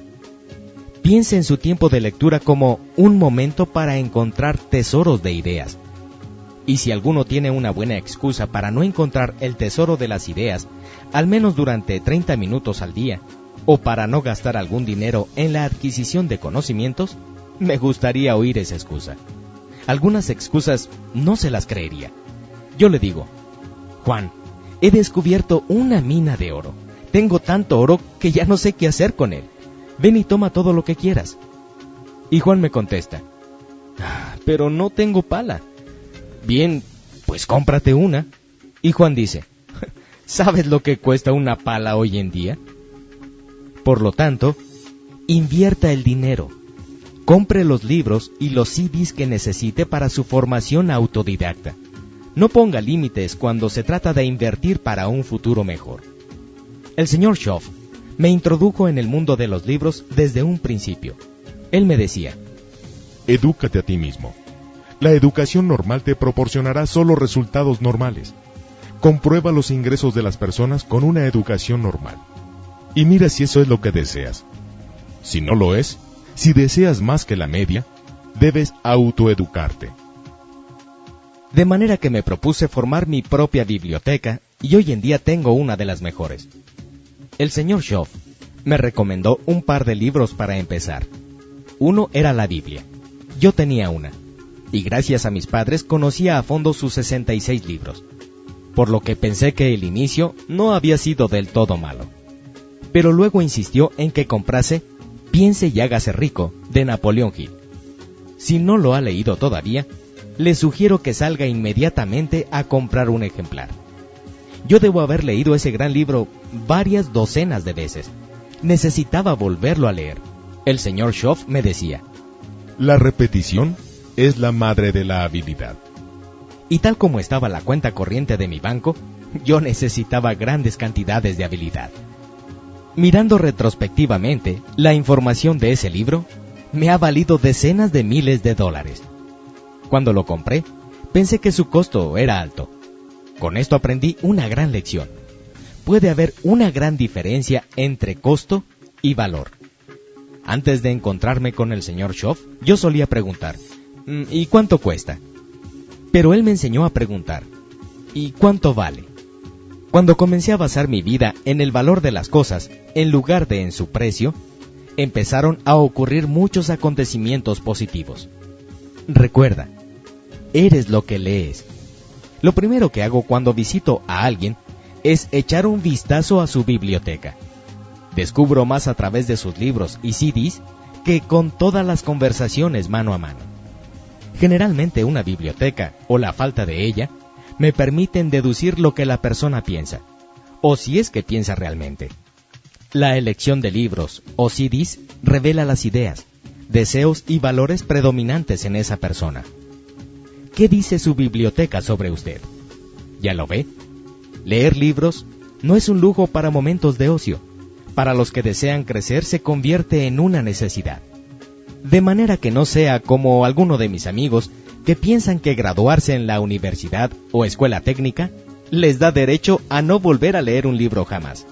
Piense en su tiempo de lectura como un momento para encontrar tesoros de ideas. Y si alguno tiene una buena excusa para no encontrar el tesoro de las ideas, al menos durante 30 minutos al día, o para no gastar algún dinero en la adquisición de conocimientos, me gustaría oír esa excusa. Algunas excusas no se las creería. Yo le digo: Juan, he descubierto una mina de oro. Tengo tanto oro que ya no sé qué hacer con él. Ven y toma todo lo que quieras. Y Juan me contesta: pero no tengo pala. Bien, pues cómprate una. Y Juan dice: ¿sabes lo que cuesta una pala hoy en día? Por lo tanto, invierta el dinero. Compre los libros y los CDs que necesite para su formación autodidacta. No ponga límites cuando se trata de invertir para un futuro mejor. El señor Schoff me introdujo en el mundo de los libros desde un principio. Él me decía: edúcate a ti mismo. La educación normal te proporcionará solo resultados normales. Comprueba los ingresos de las personas con una educación normal. Y mira si eso es lo que deseas. Si no lo es, Si deseas más que la media, debes autoeducarte. De manera que me propuse formar mi propia biblioteca y hoy en día tengo una de las mejores. El señor Schoff me recomendó un par de libros para empezar. Uno era la Biblia. Yo tenía una, y gracias a mis padres conocía a fondo sus 66 libros, por lo que pensé que el inicio no había sido del todo malo. Pero luego insistió en que comprase Piense y hágase rico, de Napoleón Hill. Si no lo ha leído todavía, le sugiero que salga inmediatamente a comprar un ejemplar. Yo debo haber leído ese gran libro varias docenas de veces. Necesitaba volverlo a leer. El señor Schoff me decía: La repetición es la madre de la habilidad. Y tal como estaba la cuenta corriente de mi banco, yo necesitaba grandes cantidades de habilidad. Mirando retrospectivamente, la información de ese libro me ha valido decenas de miles de dólares. Cuando lo compré, pensé que su costo era alto. Con esto aprendí una gran lección. Puede haber una gran diferencia entre costo y valor. Antes de encontrarme con el señor Schoff, yo solía preguntar: ¿y cuánto cuesta? Pero él me enseñó a preguntar: ¿y cuánto vale? Cuando comencé a basar mi vida en el valor de las cosas, en lugar de en su precio, empezaron a ocurrir muchos acontecimientos positivos. Recuerda, eres lo que lees. Lo primero que hago cuando visito a alguien es echar un vistazo a su biblioteca. Descubro más a través de sus libros y CDs que con todas las conversaciones mano a mano. Generalmente una biblioteca, o la falta de ella, me permiten deducir lo que la persona piensa, o si es que piensa realmente. La elección de libros o CDs revela las ideas, deseos y valores predominantes en esa persona. ¿Qué dice su biblioteca sobre usted? ¿Ya lo ve? Leer libros no es un lujo para momentos de ocio. Para los que desean crecer se convierte en una necesidad. De manera que no sea como alguno de mis amigos que piensan que graduarse en la universidad o escuela técnica les da derecho a no volver a leer un libro jamás.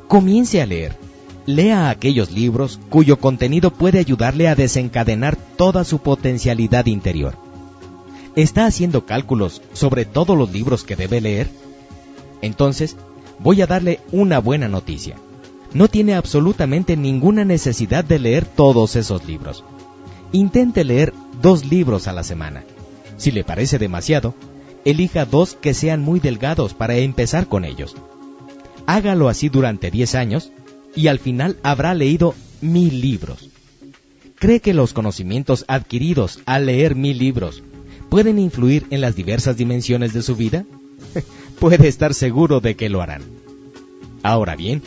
Comience a leer. Lea aquellos libros cuyo contenido puede ayudarle a desencadenar toda su potencialidad interior. ¿Está haciendo cálculos sobre todos los libros que debe leer? Entonces, voy a darle una buena noticia. No tiene absolutamente ninguna necesidad de leer todos esos libros. Intente leer 2 libros a la semana. Si le parece demasiado, elija 2 que sean muy delgados para empezar con ellos. Hágalo así durante 10 años y al final habrá leído 1000 libros. ¿Cree que los conocimientos adquiridos al leer 1000 libros pueden influir en las diversas dimensiones de su vida? Puede estar seguro de que lo harán. Ahora bien,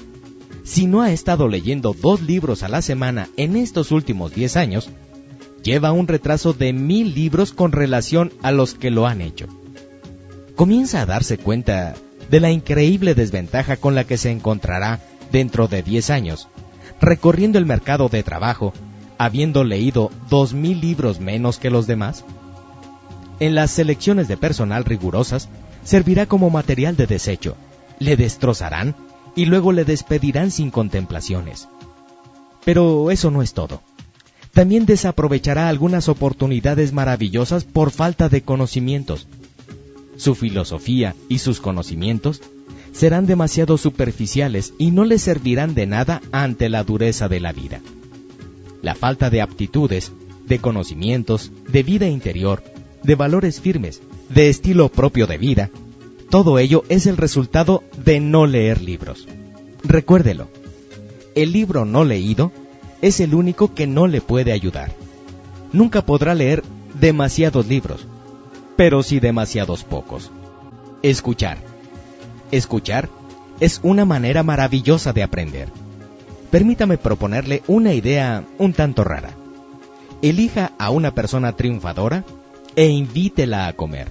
si no ha estado leyendo 2 libros a la semana en estos últimos 10 años, lleva un retraso de 1000 libros con relación a los que lo han hecho. Comienza a darse cuenta de la increíble desventaja con la que se encontrará dentro de 10 años, recorriendo el mercado de trabajo, habiendo leído 2000 libros menos que los demás. En las selecciones de personal rigurosas, servirá como material de desecho, le destrozarán y luego le despedirán sin contemplaciones. Pero eso no es todo. También desaprovechará algunas oportunidades maravillosas por falta de conocimientos. Su filosofía y sus conocimientos serán demasiado superficiales y no le servirán de nada ante la dureza de la vida. La falta de aptitudes, de conocimientos, de vida interior, de valores firmes, de estilo propio de vida, todo ello es el resultado de no leer libros. Recuérdelo, el libro no leído es el único que no le puede ayudar. Nunca podrá leer demasiados libros, pero sí demasiados pocos. Escuchar. Escuchar es una manera maravillosa de aprender. Permítame proponerle una idea un tanto rara. Elija a una persona triunfadora e invítela a comer.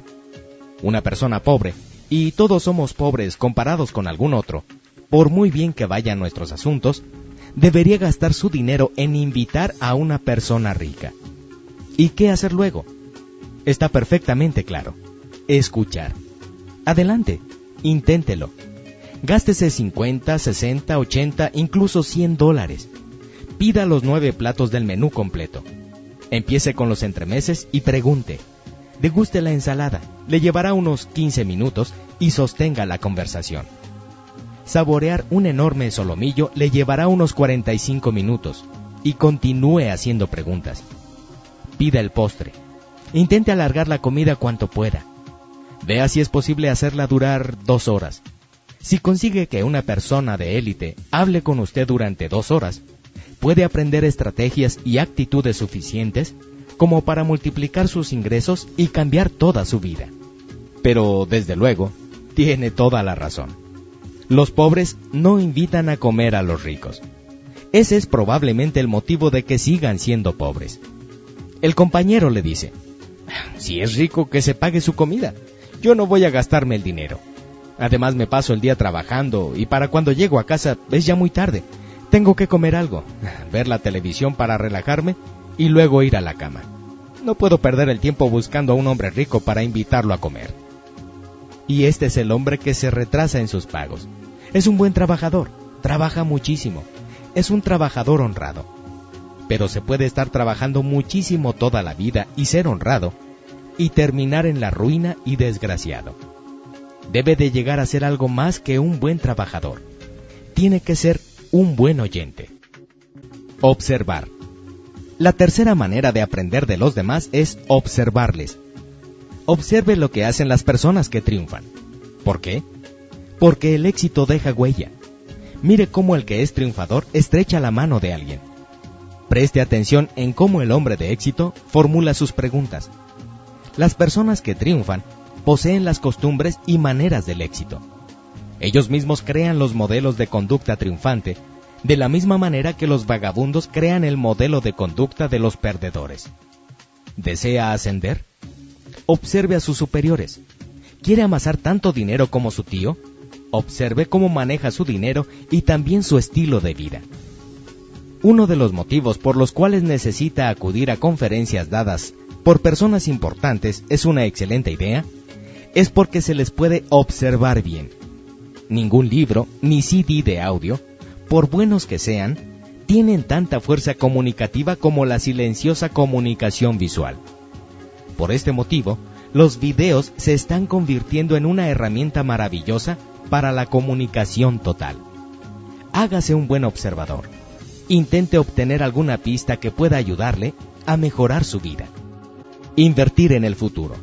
Una persona pobre, y todos somos pobres comparados con algún otro, por muy bien que vayan nuestros asuntos, debería gastar su dinero en invitar a una persona rica. ¿Y qué hacer luego? Está perfectamente claro. Escuchar. Adelante, inténtelo. Gástese 50, 60, 80, incluso $100. Pida los 9 platos del menú completo. Empiece con los entremeses y pregunte. Deguste la ensalada, le llevará unos 15 minutos y sostenga la conversación. Saborear un enorme solomillo le llevará unos 45 minutos y continúe haciendo preguntas. Pida el postre. Intente alargar la comida cuanto pueda. Vea si es posible hacerla durar 2 horas. Si consigue que una persona de élite hable con usted durante 2 horas, puede aprender estrategias y actitudes suficientes como para multiplicar sus ingresos y cambiar toda su vida. Pero, desde luego, tiene toda la razón. Los pobres no invitan a comer a los ricos. Ese es probablemente el motivo de que sigan siendo pobres. El compañero le dice, si es rico, que se pague su comida. Yo no voy a gastarme el dinero. Además me paso el día trabajando y para cuando llego a casa es ya muy tarde. Tengo que comer algo, ver la televisión para relajarme y luego ir a la cama. No puedo perder el tiempo buscando a un hombre rico para invitarlo a comer. Y este es el hombre que se retrasa en sus pagos. Es un buen trabajador, trabaja muchísimo, es un trabajador honrado. Pero se puede estar trabajando muchísimo toda la vida y ser honrado, y terminar en la ruina y desgraciado. Debe de llegar a ser algo más que un buen trabajador. Tiene que ser un buen oyente. Observar. La tercera manera de aprender de los demás es observarles. Observe lo que hacen las personas que triunfan. ¿Por qué? Porque el éxito deja huella. Mire cómo el que es triunfador estrecha la mano de alguien. Preste atención en cómo el hombre de éxito formula sus preguntas. Las personas que triunfan poseen las costumbres y maneras del éxito. Ellos mismos crean los modelos de conducta triunfante, de la misma manera que los vagabundos crean el modelo de conducta de los perdedores. ¿Desea ascender? Observe a sus superiores. ¿Quiere amasar tanto dinero como su tío? Observe cómo maneja su dinero y también su estilo de vida. Uno de los motivos por los cuales necesita acudir a conferencias dadas por personas importantes es una excelente idea, es porque se les puede observar bien. Ningún libro ni CD de audio, por buenos que sean, tienen tanta fuerza comunicativa como la silenciosa comunicación visual. Por este motivo, los videos se están convirtiendo en una herramienta maravillosa para la comunicación total. Hágase un buen observador. Intente obtener alguna pista que pueda ayudarle a mejorar su vida. Invertir en el futuro.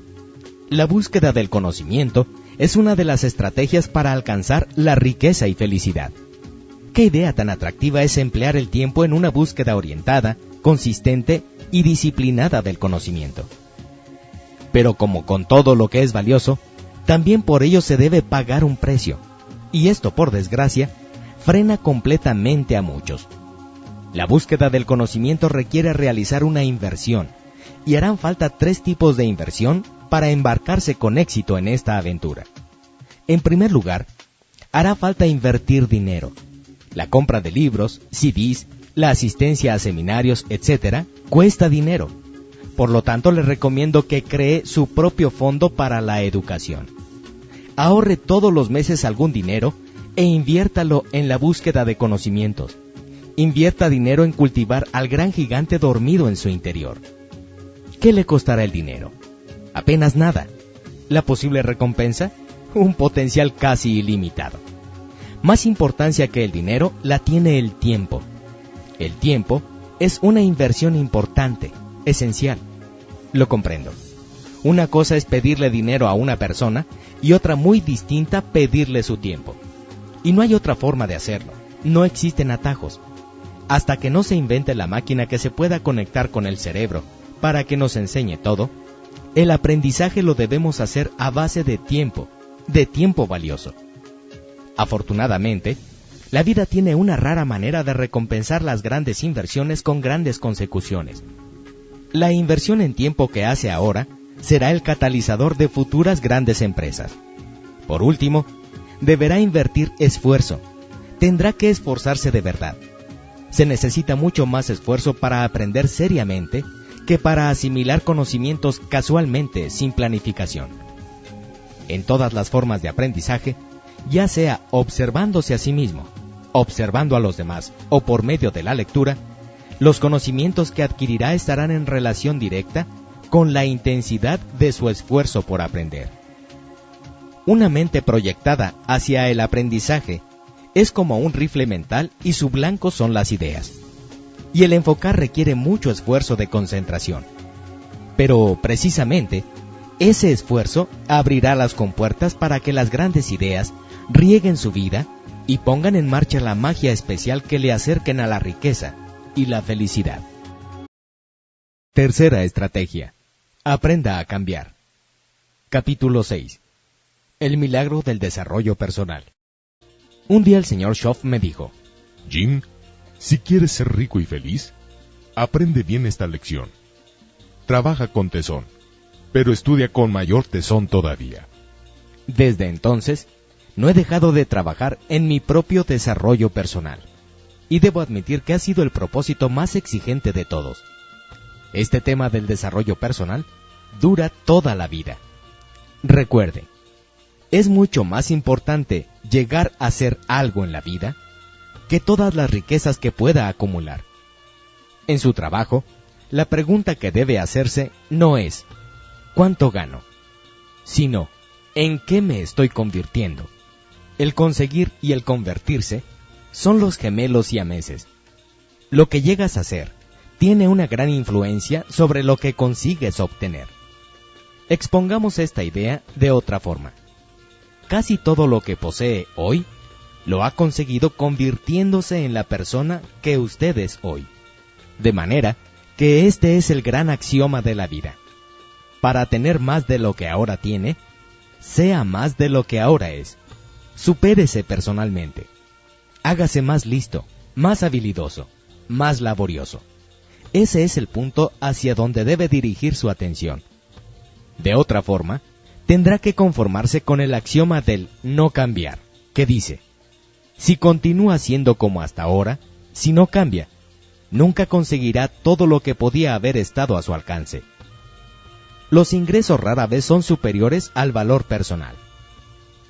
La búsqueda del conocimiento es una de las estrategias para alcanzar la riqueza y felicidad. ¿Qué idea tan atractiva es emplear el tiempo en una búsqueda orientada, consistente y disciplinada del conocimiento? Pero como con todo lo que es valioso, también por ello se debe pagar un precio, y esto, por desgracia, frena completamente a muchos. La búsqueda del conocimiento requiere realizar una inversión, y harán falta 3 tipos de inversión para embarcarse con éxito en esta aventura. En primer lugar, hará falta invertir dinero. La compra de libros, CDs, la asistencia a seminarios, etc., cuesta dinero. Por lo tanto, le recomiendo que cree su propio fondo para la educación. Ahorre todos los meses algún dinero e inviértalo en la búsqueda de conocimientos. Invierta dinero en cultivar al gran gigante dormido en su interior. ¿Qué le costará el dinero? Apenas nada. ¿La posible recompensa? Un potencial casi ilimitado. Más importancia que el dinero la tiene el tiempo. El tiempo es una inversión importante, esencial. Lo comprendo. Una cosa es pedirle dinero a una persona y otra muy distinta pedirle su tiempo. Y no hay otra forma de hacerlo. No existen atajos. Hasta que no se invente la máquina que se pueda conectar con el cerebro para que nos enseñe todo, el aprendizaje lo debemos hacer a base de tiempo valioso. Afortunadamente, la vida tiene una rara manera de recompensar las grandes inversiones con grandes consecuciones. La inversión en tiempo que hace ahora será el catalizador de futuras grandes empresas. Por último, deberá invertir esfuerzo. Tendrá que esforzarse de verdad. Se necesita mucho más esfuerzo para aprender seriamente que para asimilar conocimientos casualmente sin planificación. En todas las formas de aprendizaje, ya sea observándose a sí mismo, observando a los demás o por medio de la lectura, Los conocimientos que adquirirá estarán en relación directa con la intensidad de su esfuerzo por aprender. Una mente proyectada hacia el aprendizaje es como un rifle mental y su blanco son las ideas. Y el enfocar requiere mucho esfuerzo de concentración. Pero, precisamente, ese esfuerzo abrirá las compuertas para que las grandes ideas rieguen su vida y pongan en marcha la magia especial que le acerquen a la riqueza y la felicidad. Tercera estrategia. Aprenda a cambiar. Capítulo 6. El milagro del desarrollo personal. Un día el señor Schoff me dijo: Jim, si quieres ser rico y feliz, aprende bien esta lección. Trabaja con tesón, pero estudia con mayor tesón todavía. Desde entonces, no he dejado de trabajar en mi propio desarrollo personal, y debo admitir que ha sido el propósito más exigente de todos. Este tema del desarrollo personal dura toda la vida. Recuerde, es mucho más importante llegar a ser algo en la vida que todas las riquezas que pueda acumular. En su trabajo, la pregunta que debe hacerse no es ¿cuánto gano?, sino ¿en qué me estoy convirtiendo? El conseguir y el convertirse son los gemelos siameses. Lo que llegas a ser tiene una gran influencia sobre lo que consigues obtener. Expongamos esta idea de otra forma. Casi todo lo que posee hoy lo ha conseguido convirtiéndose en la persona que usted es hoy. De manera que este es el gran axioma de la vida. Para tener más de lo que ahora tiene, sea más de lo que ahora es. Supérese personalmente. Hágase más listo, más habilidoso, más laborioso. Ese es el punto hacia donde debe dirigir su atención. De otra forma, tendrá que conformarse con el axioma del no cambiar, que dice: si continúa siendo como hasta ahora, si no cambia, nunca conseguirá todo lo que podía haber estado a su alcance. Los ingresos rara vez son superiores al valor personal.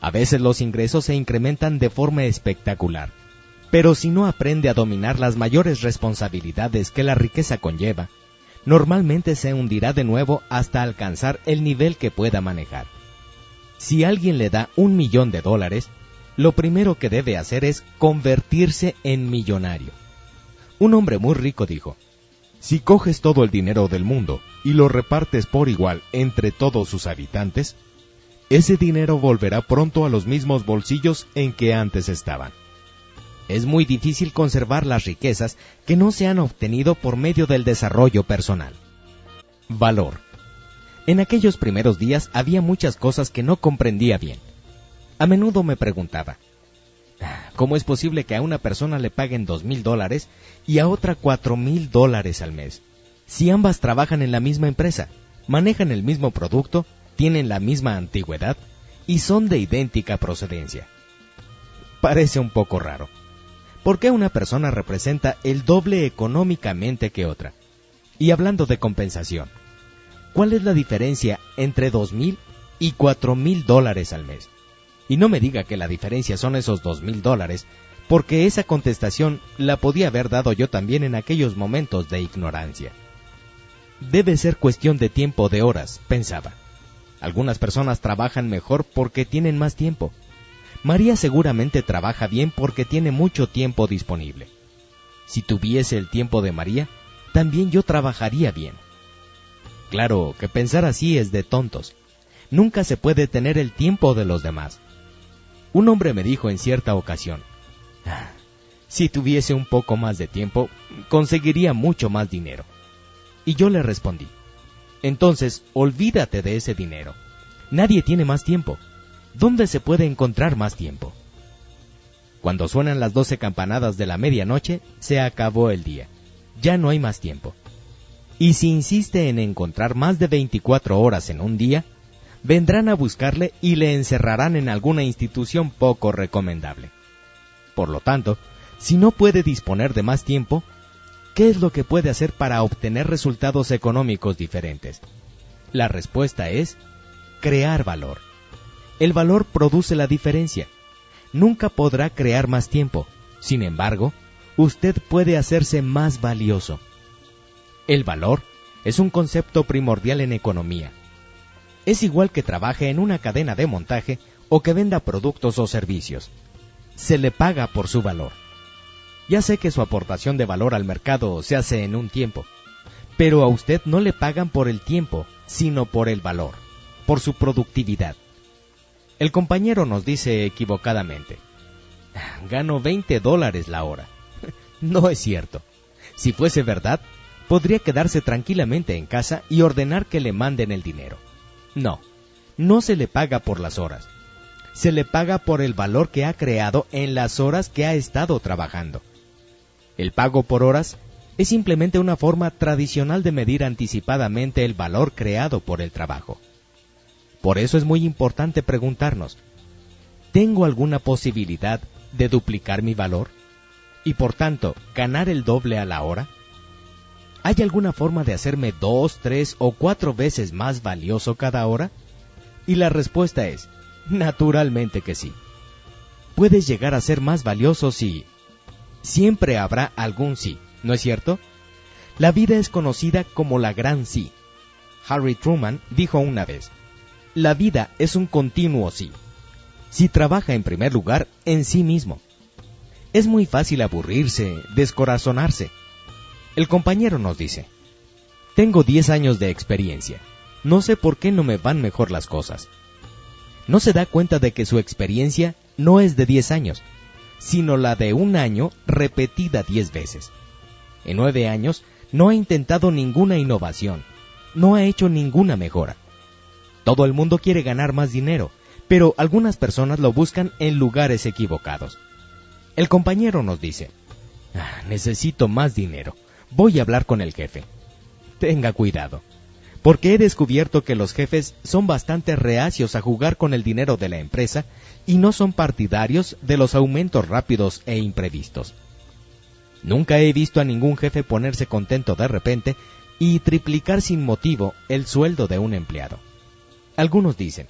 A veces los ingresos se incrementan de forma espectacular, pero si no aprende a dominar las mayores responsabilidades que la riqueza conlleva, normalmente se hundirá de nuevo hasta alcanzar el nivel que pueda manejar. Si alguien le da $1.000.000, lo primero que debe hacer es convertirse en millonario. Un hombre muy rico dijo: si coges todo el dinero del mundo y lo repartes por igual entre todos sus habitantes, ese dinero volverá pronto a los mismos bolsillos en que antes estaban. Es muy difícil conservar las riquezas que no se han obtenido por medio del desarrollo personal. Valor. En aquellos primeros días había muchas cosas que no comprendía bien. A menudo me preguntaba: ¿cómo es posible que a una persona le paguen $2.000 y a otra $4.000 al mes? Si ambas trabajan en la misma empresa, manejan el mismo producto, tienen la misma antigüedad y son de idéntica procedencia. Parece un poco raro. ¿Por qué una persona representa el doble económicamente que otra? Y hablando de compensación, ¿cuál es la diferencia entre $2.000 y $4.000 al mes? Y no me diga que la diferencia son esos $2.000, porque esa contestación la podía haber dado yo también en aquellos momentos de ignorancia. Debe ser cuestión de tiempo, de horas, pensaba. Algunas personas trabajan mejor porque tienen más tiempo. María seguramente trabaja bien porque tiene mucho tiempo disponible. Si tuviese el tiempo de María, también yo trabajaría bien. Claro que pensar así es de tontos. Nunca se puede tener el tiempo de los demás. Un hombre me dijo en cierta ocasión: si tuviese un poco más de tiempo, conseguiría mucho más dinero. Y yo le respondí: entonces, olvídate de ese dinero. Nadie tiene más tiempo. ¿Dónde se puede encontrar más tiempo? Cuando suenan las 12 campanadas de la medianoche, se acabó el día. Ya no hay más tiempo. Y si insiste en encontrar más de 24 horas en un día, vendrán a buscarle y le encerrarán en alguna institución poco recomendable. Por lo tanto, si no puede disponer de más tiempo, ¿qué es lo que puede hacer para obtener resultados económicos diferentes? La respuesta es crear valor. El valor produce la diferencia. Nunca podrá crear más tiempo. Sin embargo, usted puede hacerse más valioso. El valor es un concepto primordial en economía. Es igual que trabaje en una cadena de montaje o que venda productos o servicios. Se le paga por su valor. Ya sé que su aportación de valor al mercado se hace en un tiempo, pero a usted no le pagan por el tiempo, sino por el valor, por su productividad. El compañero nos dice equivocadamente: gano $20 la hora. No es cierto. Si fuese verdad, podría quedarse tranquilamente en casa y ordenar que le manden el dinero. No, no se le paga por las horas. Se le paga por el valor que ha creado en las horas que ha estado trabajando. El pago por horas es simplemente una forma tradicional de medir anticipadamente el valor creado por el trabajo. Por eso es muy importante preguntarnos: ¿tengo alguna posibilidad de duplicar mi valor y por tanto ganar el doble a la hora? ¿Hay alguna forma de hacerme 2, 3 o 4 veces más valioso cada hora? Y la respuesta es: naturalmente que sí. Puedes llegar a ser más valioso si... Siempre habrá algún sí, ¿no es cierto? La vida es conocida como la gran sí. Harry Truman dijo una vez: la vida es un continuo sí. Si trabaja en primer lugar en sí mismo. Es muy fácil aburrirse, descorazonarse. El compañero nos dice: tengo 10 años de experiencia. No sé por qué no me van mejor las cosas. No se da cuenta de que su experiencia no es de 10 años, sino la de un año repetida 10 veces. En 9 años no ha intentado ninguna innovación, no ha hecho ninguna mejora. Todo el mundo quiere ganar más dinero, pero algunas personas lo buscan en lugares equivocados. El compañero nos dice: necesito más dinero, voy a hablar con el jefe. Tenga cuidado, porque he descubierto que los jefes son bastante reacios a jugar con el dinero de la empresa y no son partidarios de los aumentos rápidos e imprevistos. Nunca he visto a ningún jefe ponerse contento de repente y triplicar sin motivo el sueldo de un empleado. Algunos dicen: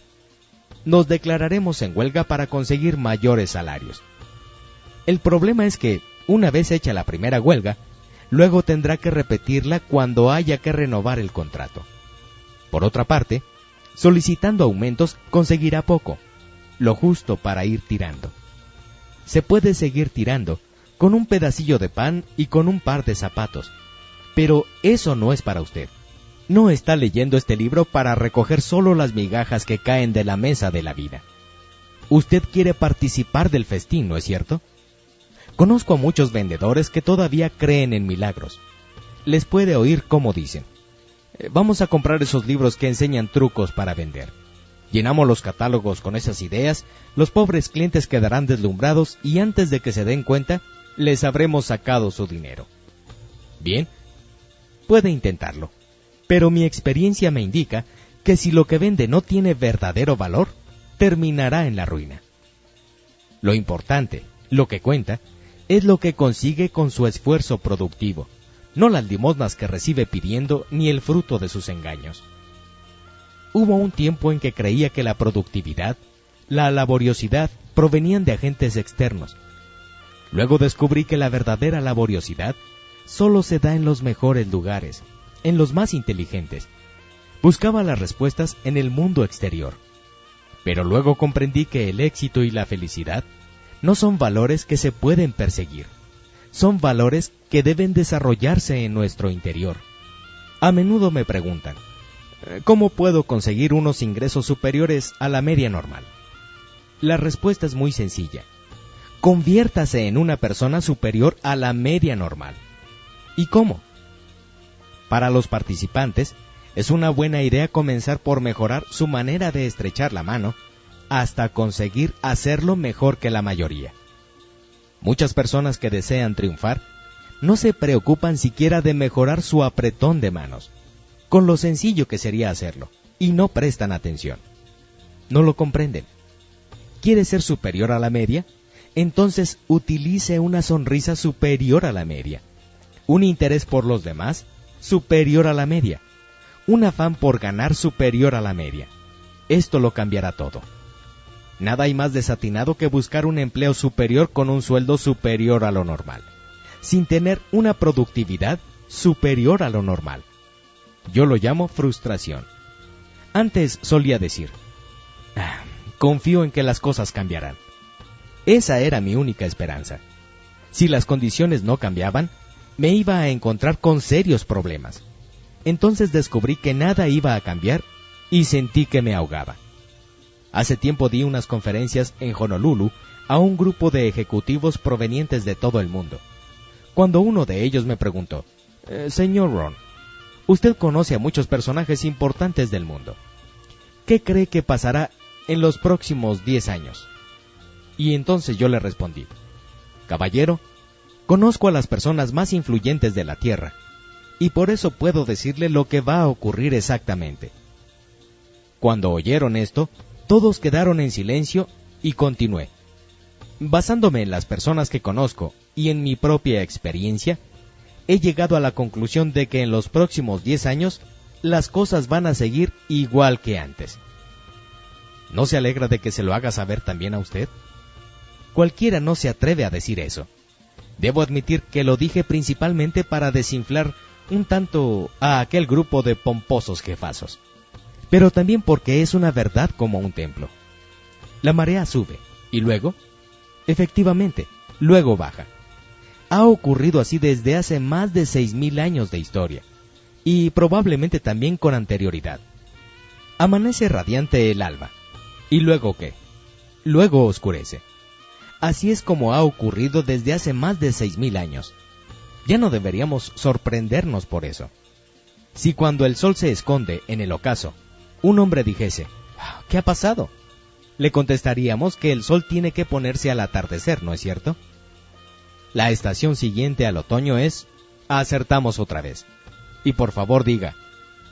nos declararemos en huelga para conseguir mayores salarios. El problema es que, una vez hecha la primera huelga, luego tendrá que repetirla cuando haya que renovar el contrato. Por otra parte, solicitando aumentos conseguirá poco, lo justo para ir tirando. Se puede seguir tirando con un pedacillo de pan y con un par de zapatos, pero eso no es para usted. No está leyendo este libro para recoger solo las migajas que caen de la mesa de la vida. Usted quiere participar del festín, ¿no es cierto? Conozco a muchos vendedores que todavía creen en milagros. Les puede oír cómo dicen: vamos a comprar esos libros que enseñan trucos para vender. Llenamos los catálogos con esas ideas, los pobres clientes quedarán deslumbrados y antes de que se den cuenta, les habremos sacado su dinero. Bien, puede intentarlo, pero mi experiencia me indica que si lo que vende no tiene verdadero valor, terminará en la ruina. Lo importante, lo que cuenta, es lo que consigue con su esfuerzo productivo, no las limosnas que recibe pidiendo ni el fruto de sus engaños. Hubo un tiempo en que creía que la productividad, la laboriosidad provenían de agentes externos. Luego descubrí que la verdadera laboriosidad solo se da en los mejores lugares, en los más inteligentes. Buscaba las respuestas en el mundo exterior. Pero luego comprendí que el éxito y la felicidad no son valores que se pueden perseguir. Son valores que deben desarrollarse en nuestro interior. A menudo me preguntan: ¿cómo puedo conseguir unos ingresos superiores a la media normal? La respuesta es muy sencilla: conviértase en una persona superior a la media normal. ¿Y cómo? Para los participantes, es una buena idea comenzar por mejorar su manera de estrechar la mano hasta conseguir hacerlo mejor que la mayoría. Muchas personas que desean triunfar no se preocupan siquiera de mejorar su apretón de manos, con lo sencillo que sería hacerlo, y no prestan atención. No lo comprenden. ¿Quiere ser superior a la media? Entonces utilice una sonrisa superior a la media, un interés por los demás superior a la media, un afán por ganar superior a la media. Esto lo cambiará todo. Nada hay más desatinado que buscar un empleo superior con un sueldo superior a lo normal. sin tener una productividad superior a lo normal. Yo lo llamo frustración. Antes solía decir, confío en que las cosas cambiarán. Esa era mi única esperanza. Si las condiciones no cambiaban, me iba a encontrar con serios problemas. Entonces descubrí que nada iba a cambiar y sentí que me ahogaba. Hace tiempo di unas conferencias en Honolulu a un grupo de ejecutivos provenientes de todo el mundo. Cuando uno de ellos me preguntó, Señor Ron, usted conoce a muchos personajes importantes del mundo. ¿Qué cree que pasará en los próximos 10 años? Y entonces yo le respondí, caballero, conozco a las personas más influyentes de la Tierra, y por eso puedo decirle lo que va a ocurrir exactamente. Cuando oyeron esto, todos quedaron en silencio y continué. Basándome en las personas que conozco y en mi propia experiencia, he llegado a la conclusión de que en los próximos 10 años, las cosas van a seguir igual que antes. ¿No se alegra de que se lo haga saber también a usted? Cualquiera no se atreve a decir eso. Debo admitir que lo dije principalmente para desinflar un tanto a aquel grupo de pomposos jefazos, pero también porque es una verdad como un templo. La marea sube, y luego, efectivamente, luego baja. Ha ocurrido así desde hace más de 6,000 años de historia, y probablemente también con anterioridad. Amanece radiante el alba, ¿y luego qué? Luego oscurece. Así es como ha ocurrido desde hace más de 6,000 años. Ya no deberíamos sorprendernos por eso. Si cuando el sol se esconde en el ocaso, un hombre dijese, ¿qué ha pasado?, le contestaríamos que el sol tiene que ponerse al atardecer, ¿no es cierto? La estación siguiente al otoño es, acertamos otra vez. Y por favor diga,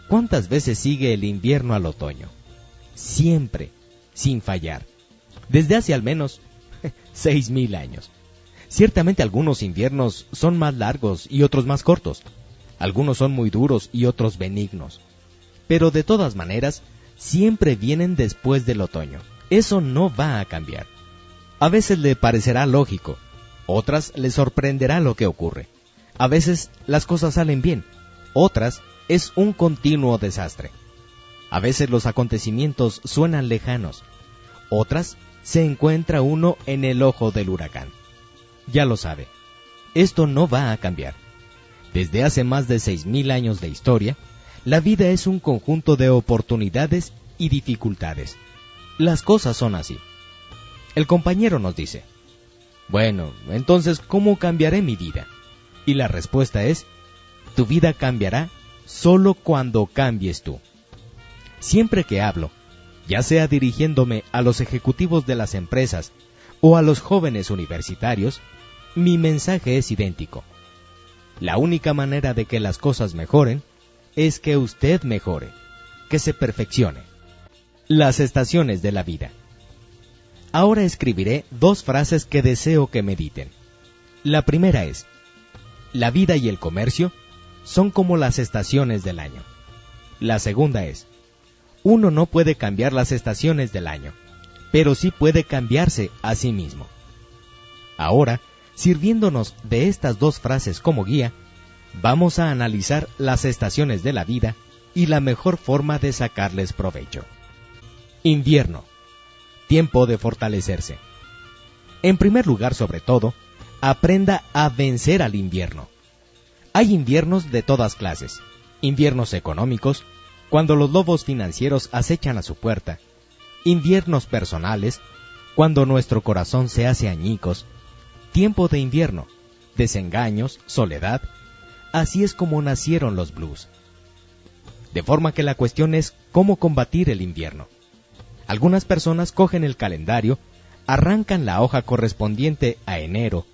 ¿cuántas veces sigue el invierno al otoño? Siempre, sin fallar. Desde hace al menos 6,000 años. Ciertamente algunos inviernos son más largos y otros más cortos. Algunos son muy duros y otros benignos. Pero de todas maneras, siempre vienen después del otoño. Eso no va a cambiar. A veces le parecerá lógico, otras le sorprenderá lo que ocurre. A veces las cosas salen bien, otras es un continuo desastre. A veces los acontecimientos suenan lejanos, otras se encuentra uno en el ojo del huracán. Ya lo sabe, esto no va a cambiar. Desde hace más de 6,000 años de historia, la vida es un conjunto de oportunidades y dificultades. Las cosas son así. El compañero nos dice, bueno, entonces, ¿cómo cambiaré mi vida? Y la respuesta es, tu vida cambiará solo cuando cambies tú. Siempre que hablo, ya sea dirigiéndome a los ejecutivos de las empresas o a los jóvenes universitarios, mi mensaje es idéntico. La única manera de que las cosas mejoren es que usted mejore, que se perfeccione. Las estaciones de la vida. Ahora escribiré 2 frases que deseo que mediten. La primera es, la vida y el comercio son como las estaciones del año. La segunda es, uno no puede cambiar las estaciones del año, pero sí puede cambiarse a sí mismo. Ahora, sirviéndonos de estas 2 frases como guía, vamos a analizar las estaciones de la vida y la mejor forma de sacarles provecho. Invierno. Tiempo de fortalecerse. En primer lugar, sobre todo, aprenda a vencer al invierno. Hay inviernos de todas clases. Inviernos económicos, cuando los lobos financieros acechan a su puerta. Inviernos personales, cuando nuestro corazón se hace añicos. Tiempo de invierno, desengaños, soledad. Así es como nacieron los blues. De forma que la cuestión es cómo combatir el invierno. Algunas personas cogen el calendario, arrancan la hoja correspondiente a enero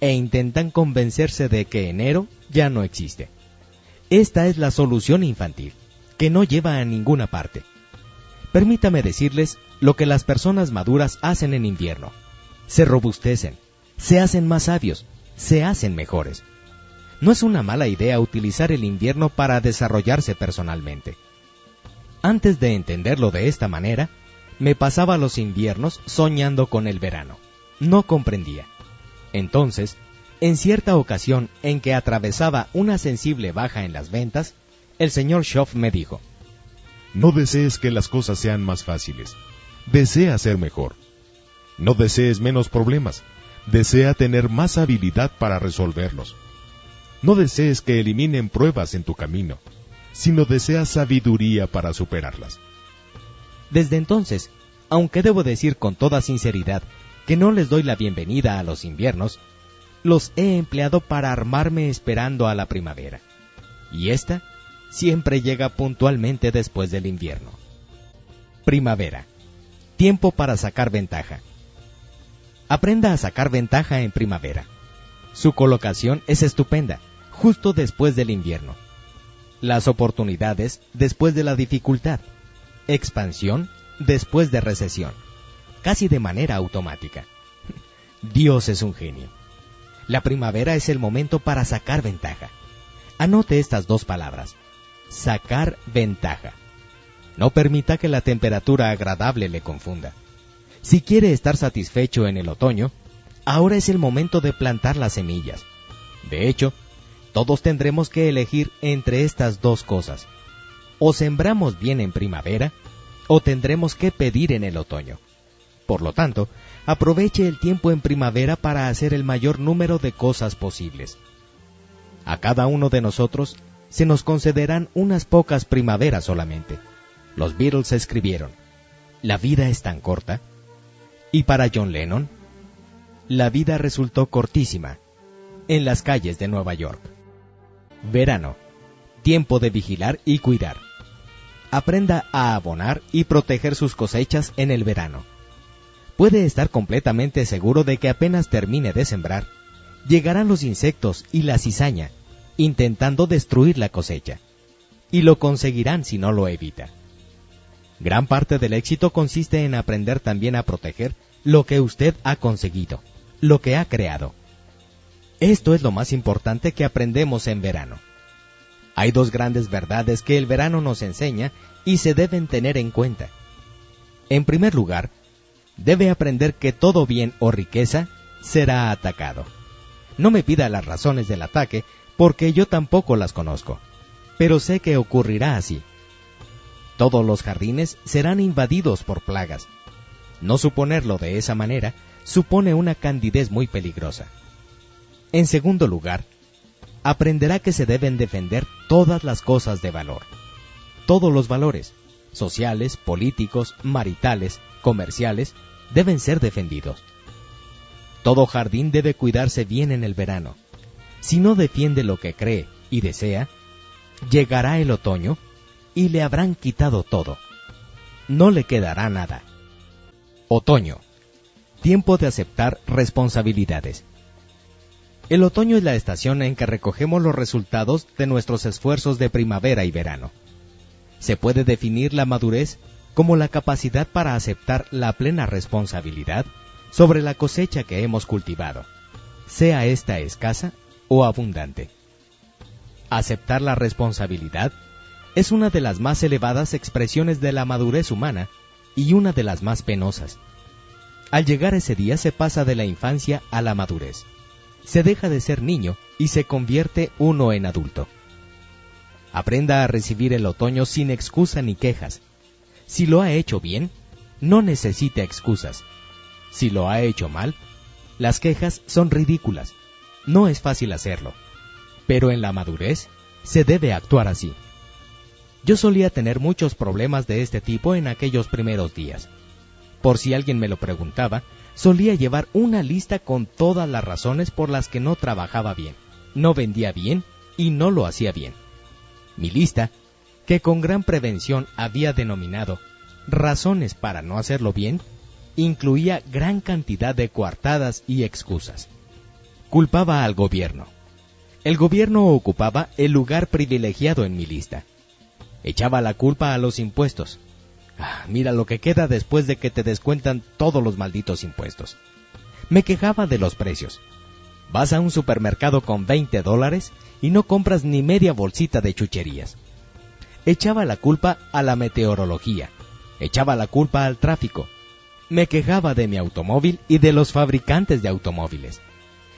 e intentan convencerse de que enero ya no existe. Esta es la solución infantil, que no lleva a ninguna parte. Permítame decirles lo que las personas maduras hacen en invierno. Se robustecen, se hacen más sabios, se hacen mejores. No es una mala idea utilizar el invierno para desarrollarse personalmente. Antes de entenderlo de esta manera, me pasaba los inviernos soñando con el verano. No comprendía. Entonces, En cierta ocasión en que atravesaba una sensible baja en las ventas, el señor Schoff me dijo: no desees que las cosas sean más fáciles, desea ser mejor. No desees menos problemas, desea tener más habilidad para resolverlos. No desees que eliminen pruebas en tu camino, sino desea sabiduría para superarlas. Desde entonces, aunque debo decir con toda sinceridad que no les doy la bienvenida a los inviernos, los he empleado para armarme esperando a la primavera. Y esta siempre llega puntualmente después del invierno. Primavera. Tiempo para sacar ventaja. Aprenda a sacar ventaja en primavera. Su colocación es estupenda, justo después del invierno. Las oportunidades después de la dificultad. Expansión después de recesión. Casi de manera automática. Dios es un genio. La primavera es el momento para sacar ventaja. Anote estas dos palabras: sacar ventaja. No permita que la temperatura agradable le confunda. Si quiere estar satisfecho en el otoño, ahora es el momento de plantar las semillas. De hecho, todos tendremos que elegir entre estas dos cosas. O sembramos bien en primavera, o tendremos que pedir en el otoño. Por lo tanto, aproveche el tiempo en primavera para hacer el mayor número de cosas posibles. A cada uno de nosotros se nos concederán unas pocas primaveras solamente. Los Beatles escribieron: la vida es tan corta. Y para John Lennon, la vida resultó cortísima en las calles de Nueva York. Verano, tiempo de vigilar y cuidar. Aprenda a abonar y proteger sus cosechas en el verano. Puede estar completamente seguro de que apenas termine de sembrar, llegarán los insectos y la cizaña, intentando destruir la cosecha. Y lo conseguirán si no lo evita. Gran parte del éxito consiste en aprender también a proteger lo que usted ha conseguido, lo que ha creado. Esto es lo más importante que aprendemos en verano. Hay dos grandes verdades que el verano nos enseña y se deben tener en cuenta. En primer lugar, debe aprender que todo bien o riqueza será atacado. No me pida las razones del ataque, porque yo tampoco las conozco, pero sé que ocurrirá así. Todos los jardines serán invadidos por plagas. No suponerlo de esa manera supone una candidez muy peligrosa. En segundo lugar, aprenderá que se deben defender todas las cosas de valor. Todos los valores, sociales, políticos, maritales, comerciales, deben ser defendidos. Todo jardín debe cuidarse bien en el verano. Si no defiende lo que cree y desea, llegará el otoño y le habrán quitado todo. No le quedará nada. Otoño. Tiempo de aceptar responsabilidades. El otoño es la estación en que recogemos los resultados de nuestros esfuerzos de primavera y verano. Se puede definir la madurez como la capacidad para aceptar la plena responsabilidad sobre la cosecha que hemos cultivado, sea esta escasa o abundante. Aceptar la responsabilidad es una de las más elevadas expresiones de la madurez humana y una de las más penosas. Al llegar ese día se pasa de la infancia a la madurez. Se deja de ser niño y se convierte uno en adulto. Aprenda a recibir el otoño sin excusa ni quejas. Si lo ha hecho bien, no necesita excusas. Si lo ha hecho mal, las quejas son ridículas. No es fácil hacerlo. Pero en la madurez se debe actuar así. Yo solía tener muchos problemas de este tipo en aquellos primeros días. Por si alguien me lo preguntaba, solía llevar una lista con todas las razones por las que no trabajaba bien, no vendía bien y no lo hacía bien. Mi lista, que con gran prevención había denominado razones para no hacerlo bien, incluía gran cantidad de coartadas y excusas. Culpaba al gobierno. El gobierno ocupaba el lugar privilegiado en mi lista. Echaba la culpa a los impuestos. Mira lo que queda después de que te descuentan todos los malditos impuestos. Me quejaba de los precios. Vas a un supermercado con $20 y no compras ni media bolsita de chucherías. Echaba la culpa a la meteorología. Echaba la culpa al tráfico. Me quejaba de mi automóvil y de los fabricantes de automóviles.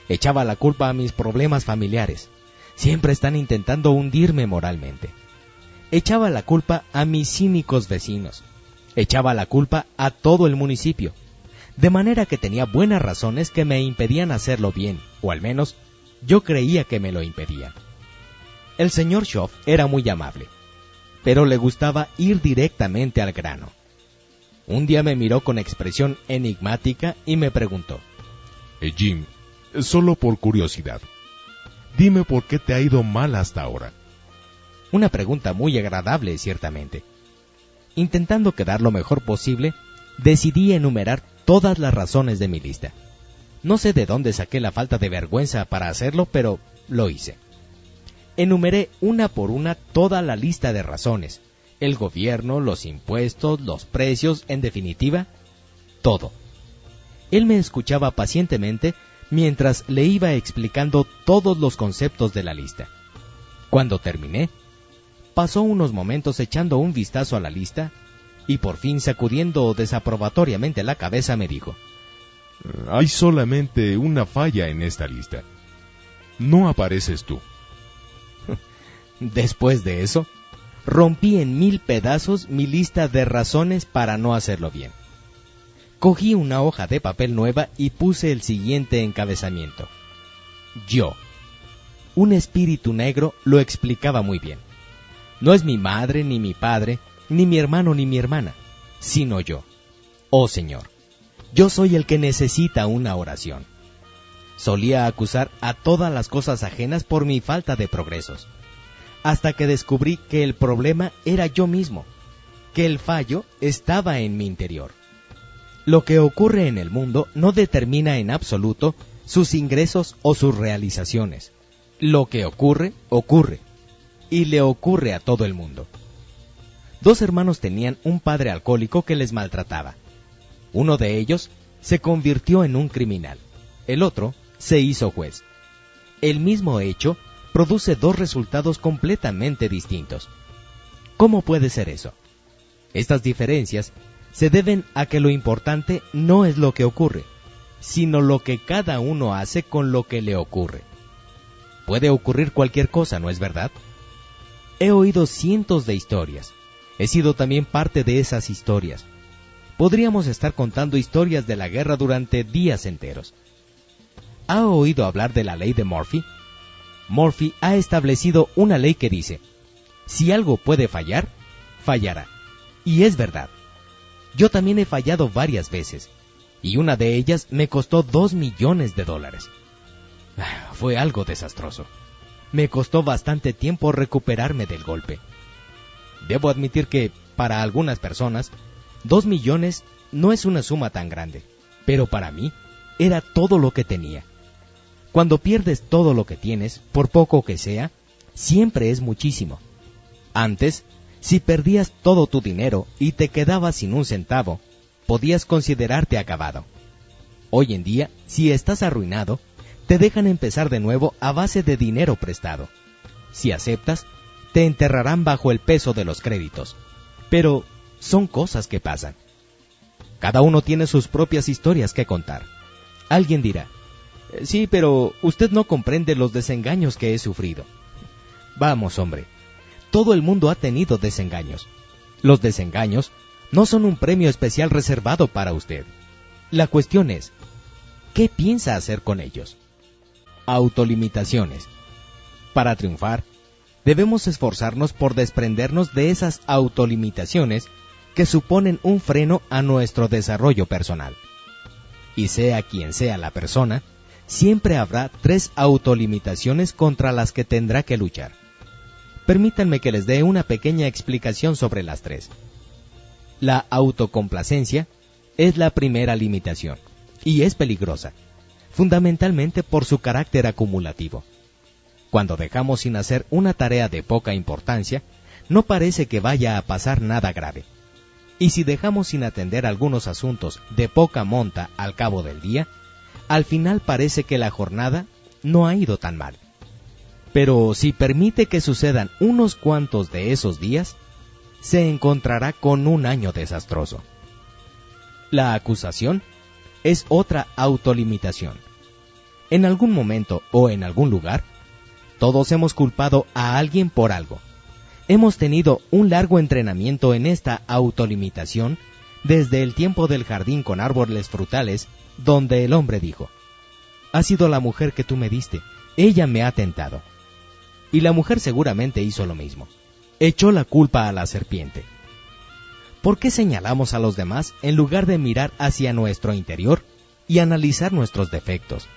Echaba la culpa a mis problemas familiares. Siempre están intentando hundirme moralmente. Echaba la culpa a mis cínicos vecinos. Echaba la culpa a todo el municipio. De manera que tenía buenas razones que me impedían hacerlo bien, o al menos yo creía que me lo impedían. El señor Schoff era muy amable, pero le gustaba ir directamente al grano. Un día me miró con expresión enigmática y me preguntó: Jim, solo por curiosidad, dime por qué te ha ido mal hasta ahora. Una pregunta muy agradable, ciertamente. Intentando quedar lo mejor posible, decidí enumerar todas las razones de mi lista. No sé de dónde saqué la falta de vergüenza para hacerlo, pero lo hice. Enumeré una por una toda la lista de razones: el gobierno, los impuestos, los precios, en definitiva, todo. Él me escuchaba pacientemente mientras le iba explicando todos los conceptos de la lista. Cuando terminé, pasó unos momentos echando un vistazo a la lista y por fin, sacudiendo desaprobatoriamente la cabeza, me dijo: Hay solamente una falla en esta lista. No apareces tú. Después de eso, rompí en 1000 pedazos mi lista de razones para no hacerlo bien. Cogí una hoja de papel nueva y puse el siguiente encabezamiento: yo. Un espíritu negro lo explicaba muy bien. No es mi madre, ni mi padre, ni mi hermano, ni mi hermana, sino yo. Oh Señor, yo soy el que necesita una oración. Solía acusar a todas las cosas ajenas por mi falta de progresos, hasta que descubrí que el problema era yo mismo, que el fallo estaba en mi interior. Lo que ocurre en el mundo no determina en absoluto sus ingresos o sus realizaciones. Lo que ocurre, ocurre, y le ocurre a todo el mundo. 2 hermanos tenían un padre alcohólico que les maltrataba. Uno de ellos se convirtió en un criminal, el otro se hizo juez. El mismo hecho produce 2 resultados completamente distintos. ¿Cómo puede ser eso? Estas diferencias se deben a que lo importante no es lo que ocurre, sino lo que cada uno hace con lo que le ocurre. Puede ocurrir cualquier cosa, ¿no es verdad? He oído cientos de historias. He sido también parte de esas historias. Podríamos estar contando historias de la guerra durante días enteros. ¿Ha oído hablar de la ley de Murphy? Murphy ha establecido una ley que dice: si algo puede fallar, fallará. Y es verdad. Yo también he fallado varias veces, y una de ellas me costó $2 millones. Fue algo desastroso. Me costó bastante tiempo recuperarme del golpe. Debo admitir que, para algunas personas, 2 millones no es una suma tan grande, pero para mí era todo lo que tenía. Cuando pierdes todo lo que tienes, por poco que sea, siempre es muchísimo. Antes, si perdías todo tu dinero y te quedabas sin un centavo, podías considerarte acabado. Hoy en día, si estás arruinado, te dejan empezar de nuevo a base de dinero prestado. Si aceptas, te enterrarán bajo el peso de los créditos. Pero son cosas que pasan. Cada uno tiene sus propias historias que contar. Alguien dirá: sí, pero usted no comprende los desengaños que he sufrido. Vamos, hombre, todo el mundo ha tenido desengaños. Los desengaños no son un premio especial reservado para usted. La cuestión es: ¿qué piensa hacer con ellos? Autolimitaciones. Para triunfar, debemos esforzarnos por desprendernos de esas autolimitaciones que suponen un freno a nuestro desarrollo personal. Y sea quien sea la persona, siempre habrá 3 autolimitaciones contra las que tendrá que luchar. Permítanme que les dé una pequeña explicación sobre las 3. La autocomplacencia es la primera limitación, y es peligrosa, fundamentalmente por su carácter acumulativo. Cuando dejamos sin hacer una tarea de poca importancia, no parece que vaya a pasar nada grave. Y si dejamos sin atender algunos asuntos de poca monta al cabo del día, al final parece que la jornada no ha ido tan mal. Pero si permite que sucedan unos cuantos de esos días, se encontrará con un año desastroso. La acusación es otra autolimitación. En algún momento o en algún lugar, todos hemos culpado a alguien por algo. Hemos tenido un largo entrenamiento en esta autolimitación desde el tiempo del jardín con árboles frutales, donde el hombre dijo: «Ha sido la mujer que tú me diste, ella me ha tentado». Y la mujer seguramente hizo lo mismo. Echó la culpa a la serpiente. ¿Por qué señalamos a los demás en lugar de mirar hacia nuestro interior y analizar nuestros defectos?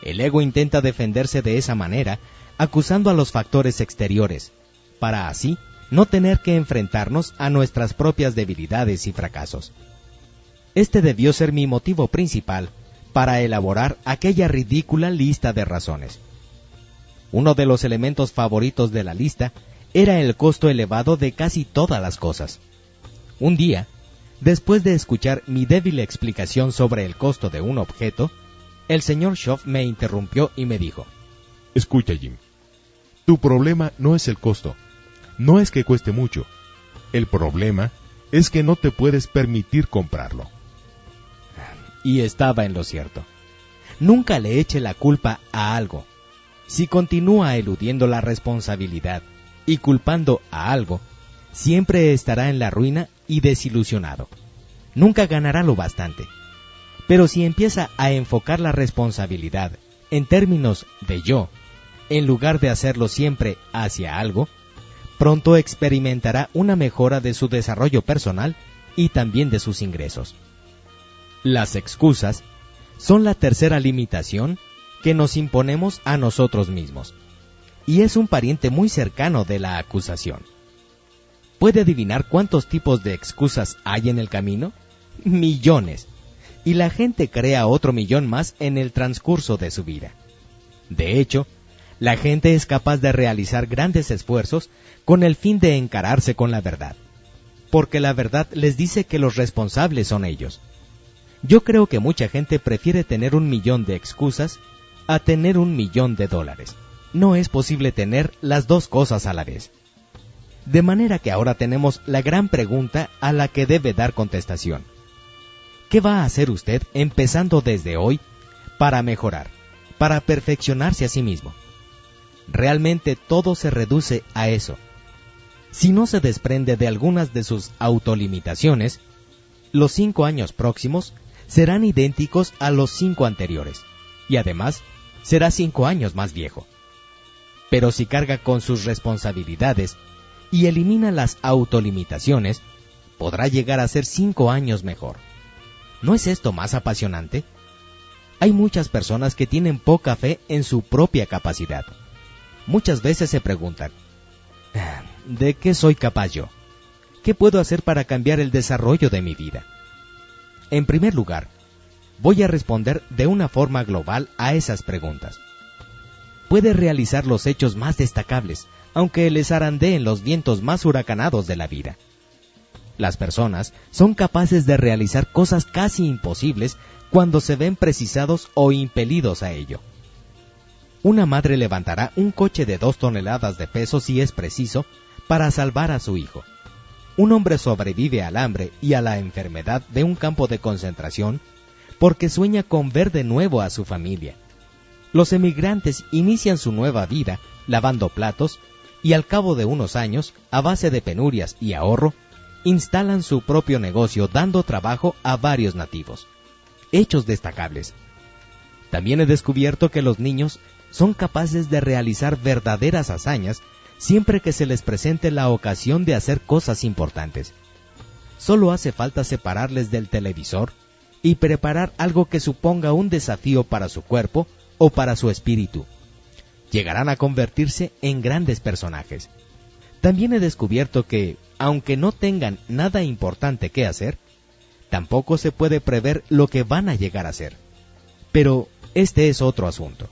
El ego intenta defenderse de esa manera, acusando a los factores exteriores, para así no tener que enfrentarnos a nuestras propias debilidades y fracasos. Este debió ser mi motivo principal para elaborar aquella ridícula lista de razones. Uno de los elementos favoritos de la lista era el costo elevado de casi todas las cosas. Un día, después de escuchar mi débil explicación sobre el costo de un objeto, el señor Schoff me interrumpió y me dijo: Escucha, Jim. Tu problema no es el costo. No es que cueste mucho. El problema es que no te puedes permitir comprarlo. Y estaba en lo cierto. Nunca le eche la culpa a algo. Si continúa eludiendo la responsabilidad y culpando a algo, siempre estará en la ruina y desilusionado. Nunca ganará lo bastante. Pero si empieza a enfocar la responsabilidad en términos de yo, en lugar de hacerlo siempre hacia algo, pronto experimentará una mejora de su desarrollo personal y también de sus ingresos. Las excusas son la tercera limitación que nos imponemos a nosotros mismos, y es un pariente muy cercano de la acusación. ¿Puede adivinar cuántos tipos de excusas hay en el camino? Millones. Y la gente crea otro millón más en el transcurso de su vida. De hecho, la gente es capaz de realizar grandes esfuerzos con el fin de encararse con la verdad, porque la verdad les dice que los responsables son ellos. Yo creo que mucha gente prefiere tener 1.000.000 de excusas a tener $1.000.000. No es posible tener las dos cosas a la vez. De manera que ahora tenemos la gran pregunta a la que debe dar contestación. ¿Qué va a hacer usted empezando desde hoy para mejorar, para perfeccionarse a sí mismo? Realmente todo se reduce a eso. Si no se desprende de algunas de sus autolimitaciones, los 5 años próximos serán idénticos a los 5 anteriores, y además será 5 años más viejo. Pero si carga con sus responsabilidades y elimina las autolimitaciones, podrá llegar a ser 5 años mejor. ¿No es esto más apasionante? Hay muchas personas que tienen poca fe en su propia capacidad. Muchas veces se preguntan: ¿de qué soy capaz yo? ¿Qué puedo hacer para cambiar el desarrollo de mi vida? En primer lugar, voy a responder de una forma global a esas preguntas. Puede realizar los hechos más destacables, aunque les zarandeen los vientos más huracanados de la vida. Las personas son capaces de realizar cosas casi imposibles cuando se ven precisados o impelidos a ello. Una madre levantará un coche de 2 toneladas de peso si es preciso para salvar a su hijo. Un hombre sobrevive al hambre y a la enfermedad de un campo de concentración porque sueña con ver de nuevo a su familia. Los emigrantes inician su nueva vida lavando platos y al cabo de unos años, a base de penurias y ahorro, instalan su propio negocio dando trabajo a varios nativos. Hechos destacables. También he descubierto que los niños son capaces de realizar verdaderas hazañas siempre que se les presente la ocasión de hacer cosas importantes. Solo hace falta separarles del televisor y preparar algo que suponga un desafío para su cuerpo o para su espíritu. Llegarán a convertirse en grandes personajes. También he descubierto que, aunque no tengan nada importante que hacer, tampoco se puede prever lo que van a llegar a ser. Pero este es otro asunto.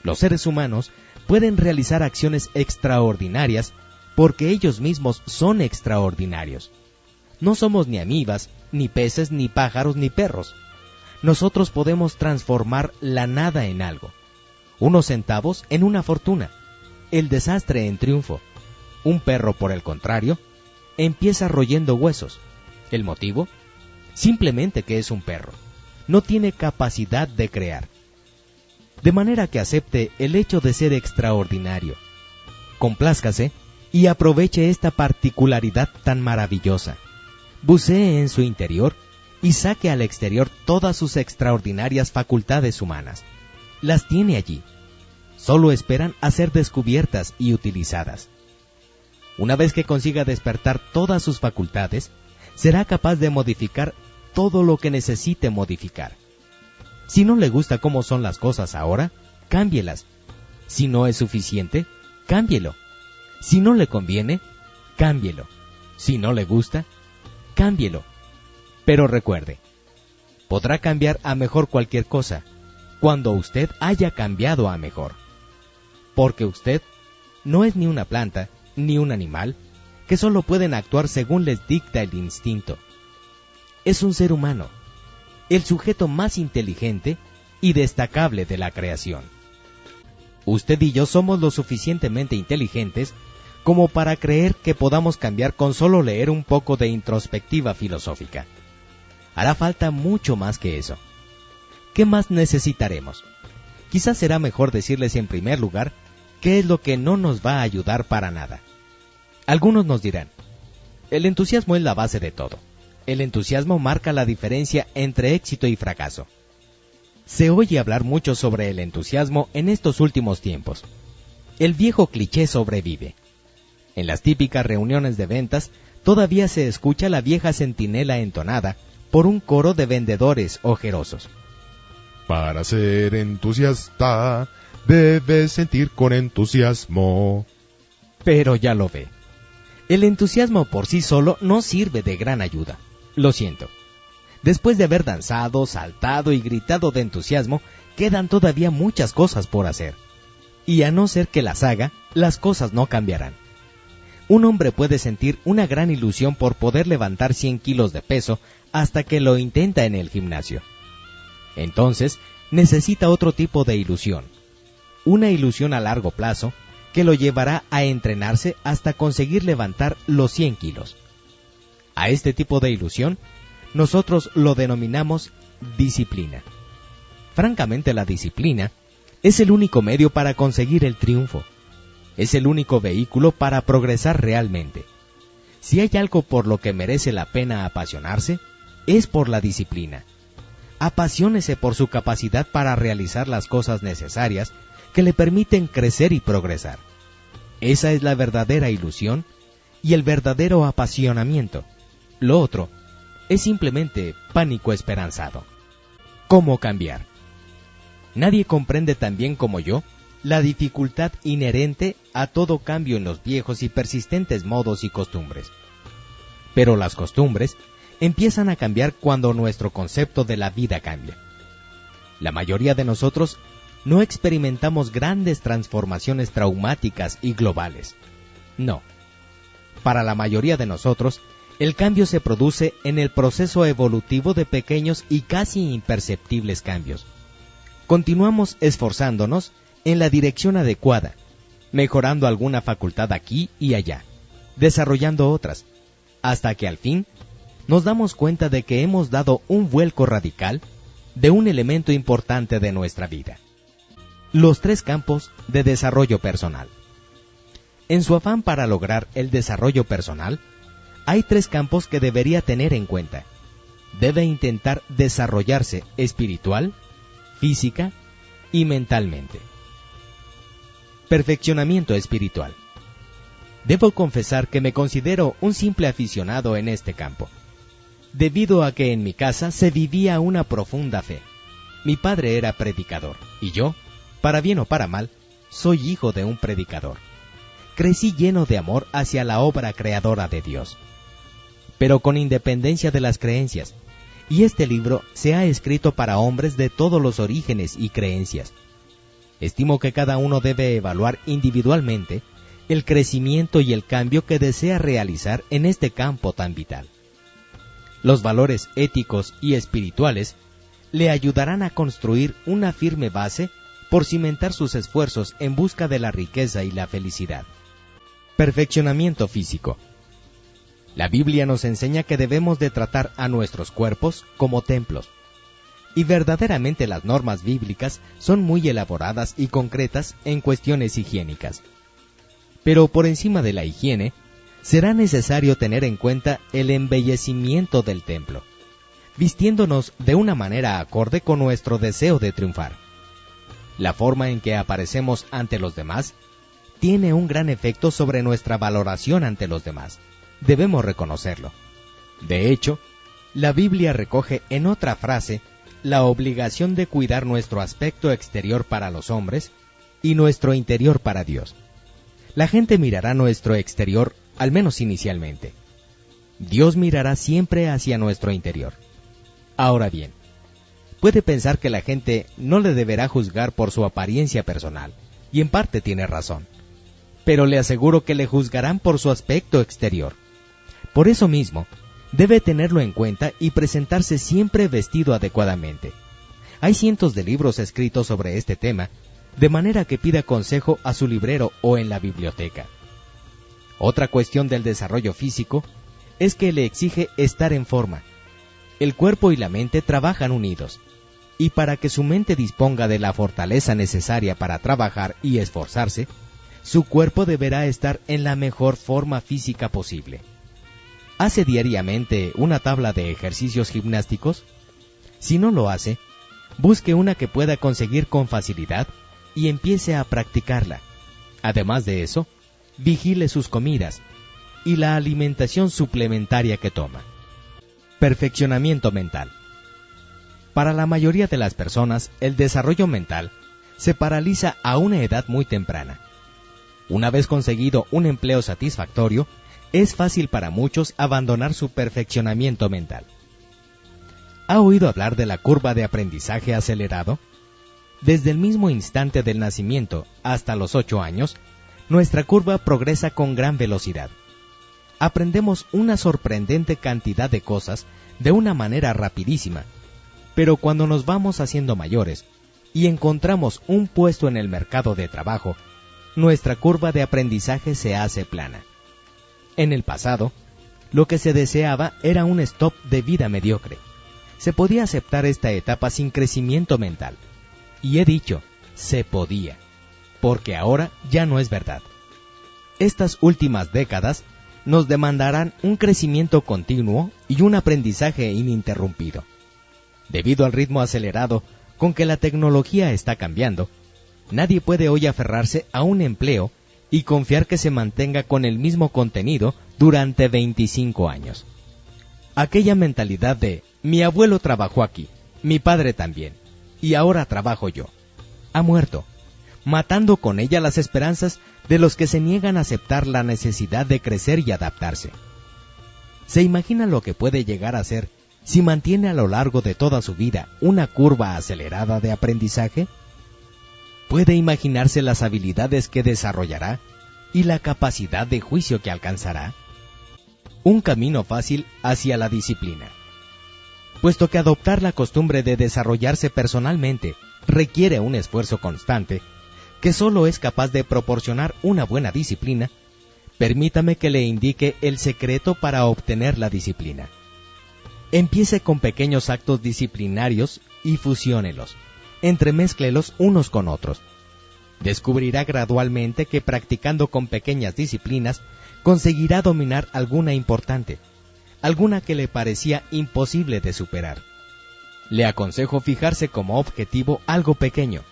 Los seres humanos pueden realizar acciones extraordinarias porque ellos mismos son extraordinarios. No somos ni amibas, ni peces, ni pájaros, ni perros. Nosotros podemos transformar la nada en algo. Unos centavos en una fortuna. El desastre en triunfo. Un perro, por el contrario, empieza royendo huesos. ¿El motivo? Simplemente que es un perro. No tiene capacidad de crear. de manera que acepte el hecho de ser extraordinario. Complázcase y aproveche esta particularidad tan maravillosa. Bucee en su interior y saque al exterior todas sus extraordinarias facultades humanas. Las tiene allí. Solo esperan a ser descubiertas y utilizadas. Una vez que consiga despertar todas sus facultades, será capaz de modificar todo lo que necesite modificar. Si no le gusta cómo son las cosas ahora, cámbielas. Si no es suficiente, cámbielo. Si no le conviene, cámbielo. Si no le gusta, cámbielo. Pero recuerde, podrá cambiar a mejor cualquier cosa cuando usted haya cambiado a mejor. Porque usted no es ni una planta, ni un animal, que solo pueden actuar según les dicta el instinto. Es un ser humano, el sujeto más inteligente y destacable de la creación. Usted y yo somos lo suficientemente inteligentes como para creer que podamos cambiar con solo leer un poco de introspectiva filosófica. Hará falta mucho más que eso. ¿Qué más necesitaremos? Quizás será mejor decirles en primer lugar qué es lo que no nos va a ayudar para nada. Algunos nos dirán, el entusiasmo es la base de todo. El entusiasmo marca la diferencia entre éxito y fracaso. Se oye hablar mucho sobre el entusiasmo en estos últimos tiempos. El viejo cliché sobrevive. En las típicas reuniones de ventas todavía se escucha la vieja centinela entonada por un coro de vendedores ojerosos. Para ser entusiasta, debes sentir con entusiasmo. Pero ya lo ve. El entusiasmo por sí solo no sirve de gran ayuda. Lo siento. Después de haber danzado, saltado y gritado de entusiasmo, quedan todavía muchas cosas por hacer. Y a no ser que las haga, las cosas no cambiarán. Un hombre puede sentir una gran ilusión por poder levantar 100 kilos de peso hasta que lo intenta en el gimnasio. Entonces, necesita otro tipo de ilusión. Una ilusión a largo plazo que lo llevará a entrenarse hasta conseguir levantar los 100 kilos. A este tipo de ilusión, nosotros lo denominamos disciplina. Francamente, la disciplina es el único medio para conseguir el triunfo. Es el único vehículo para progresar realmente. Si hay algo por lo que merece la pena apasionarse, es por la disciplina. Apaciónese por su capacidad para realizar las cosas necesarias que le permiten crecer y progresar. Esa es la verdadera ilusión y el verdadero apasionamiento. Lo otro es simplemente pánico esperanzado. ¿Cómo cambiar? Nadie comprende tan bien como yo la dificultad inherente a todo cambio en los viejos y persistentes modos y costumbres. Pero las costumbres empiezan a cambiar cuando nuestro concepto de la vida cambia. La mayoría de nosotros no experimentamos grandes transformaciones traumáticas y globales. No. Para la mayoría de nosotros, el cambio se produce en el proceso evolutivo de pequeños y casi imperceptibles cambios. Continuamos esforzándonos en la dirección adecuada, mejorando alguna facultad aquí y allá, desarrollando otras, hasta que al fin nos damos cuenta de que hemos dado un vuelco radical de un elemento importante de nuestra vida. Los 3 campos de desarrollo personal. En su afán para lograr el desarrollo personal, hay 3 campos que debería tener en cuenta. Debe intentar desarrollarse espiritual, física y mentalmente. Perfeccionamiento espiritual. Debo confesar que me considero un simple aficionado en este campo, debido a que en mi casa se vivía una profunda fe. Mi padre era predicador, y yo, para bien o para mal, soy hijo de un predicador. Crecí lleno de amor hacia la obra creadora de Dios, pero con independencia de las creencias, y este libro se ha escrito para hombres de todos los orígenes y creencias. Estimo que cada uno debe evaluar individualmente el crecimiento y el cambio que desea realizar en este campo tan vital. Los valores éticos y espirituales le ayudarán a construir una firme base por cimentar sus esfuerzos en busca de la riqueza y la felicidad. Perfeccionamiento físico. La Biblia nos enseña que debemos de tratar a nuestros cuerpos como templos. Y verdaderamente las normas bíblicas son muy elaboradas y concretas en cuestiones higiénicas. Pero por encima de la higiene, será necesario tener en cuenta el embellecimiento del templo, vistiéndonos de una manera acorde con nuestro deseo de triunfar. La forma en que aparecemos ante los demás tiene un gran efecto sobre nuestra valoración ante los demás. Debemos reconocerlo. De hecho, la Biblia recoge en otra frase la obligación de cuidar nuestro aspecto exterior para los hombres y nuestro interior para Dios. La gente mirará nuestro exterior, al menos inicialmente. Dios mirará siempre hacia nuestro interior. Ahora bien, puede pensar que la gente no le deberá juzgar por su apariencia personal, y en parte tiene razón. Pero le aseguro que le juzgarán por su aspecto exterior. Por eso mismo, debe tenerlo en cuenta y presentarse siempre vestido adecuadamente. Hay cientos de libros escritos sobre este tema, de manera que pida consejo a su librero o en la biblioteca. Otra cuestión del desarrollo físico es que le exige estar en forma. El cuerpo y la mente trabajan unidos, y para que su mente disponga de la fortaleza necesaria para trabajar y esforzarse, su cuerpo deberá estar en la mejor forma física posible. ¿Hace diariamente una tabla de ejercicios gimnásticos? Si no lo hace, busque una que pueda conseguir con facilidad y empiece a practicarla. Además de eso, vigile sus comidas y la alimentación suplementaria que toma. Perfeccionamiento mental. Para la mayoría de las personas, el desarrollo mental se paraliza a una edad muy temprana. Una vez conseguido un empleo satisfactorio, es fácil para muchos abandonar su perfeccionamiento mental. ¿Ha oído hablar de la curva de aprendizaje acelerado? Desde el mismo instante del nacimiento hasta los 8 años, nuestra curva progresa con gran velocidad. Aprendemos una sorprendente cantidad de cosas de una manera rapidísima, pero cuando nos vamos haciendo mayores y encontramos un puesto en el mercado de trabajo, nuestra curva de aprendizaje se hace plana. En el pasado, lo que se deseaba era un stop de vida mediocre. Se podía aceptar esta etapa sin crecimiento mental. Y he dicho, se podía, porque ahora ya no es verdad. Estas últimas décadas nos demandarán un crecimiento continuo y un aprendizaje ininterrumpido. Debido al ritmo acelerado con que la tecnología está cambiando, nadie puede hoy aferrarse a un empleo y confiar que se mantenga con el mismo contenido durante 25 años. Aquella mentalidad de, mi abuelo trabajó aquí, mi padre también, y ahora trabajo yo, ha muerto, matando con ella las esperanzas de los que se niegan a aceptar la necesidad de crecer y adaptarse. ¿Se imagina lo que puede llegar a ser si mantiene a lo largo de toda su vida una curva acelerada de aprendizaje? ¿Puede imaginarse las habilidades que desarrollará y la capacidad de juicio que alcanzará? Un camino fácil hacia la disciplina. Puesto que adoptar la costumbre de desarrollarse personalmente requiere un esfuerzo constante, que solo es capaz de proporcionar una buena disciplina, permítame que le indique el secreto para obtener la disciplina. Empiece con pequeños actos disciplinarios y fusiónelos. Entremézclelos unos con otros. Descubrirá gradualmente que practicando con pequeñas disciplinas conseguirá dominar alguna importante, alguna que le parecía imposible de superar. Le aconsejo fijarse como objetivo algo pequeño,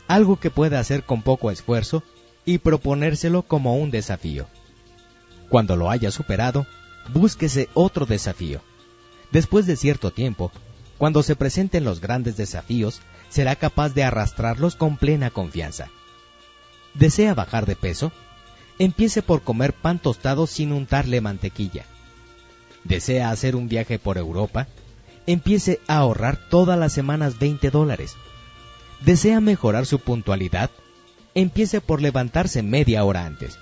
algo que pueda hacer con poco esfuerzo y proponérselo como un desafío. Cuando lo haya superado, búsquese otro desafío. Después de cierto tiempo, cuando se presenten los grandes desafíos, será capaz de arrastrarlos con plena confianza. ¿Desea bajar de peso? Empiece por comer pan tostado sin untarle mantequilla. ¿Desea hacer un viaje por Europa? Empiece a ahorrar todas las semanas $20. ¿Desea mejorar su puntualidad? Empiece por levantarse media hora antes.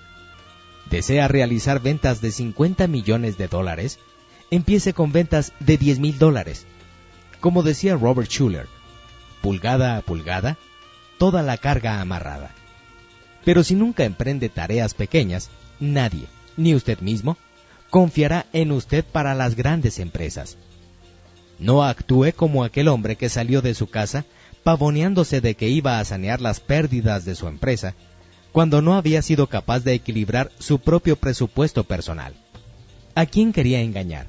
¿Desea realizar ventas de $50 millones? Empiece con ventas de $10,000. Como decía Robert Schuller, pulgada a pulgada, toda la carga amarrada. Pero si nunca emprende tareas pequeñas, nadie, ni usted mismo, confiará en usted para las grandes empresas. No actúe como aquel hombre que salió de su casa pavoneándose de que iba a sanear las pérdidas de su empresa, cuando no había sido capaz de equilibrar su propio presupuesto personal. ¿A quién quería engañar?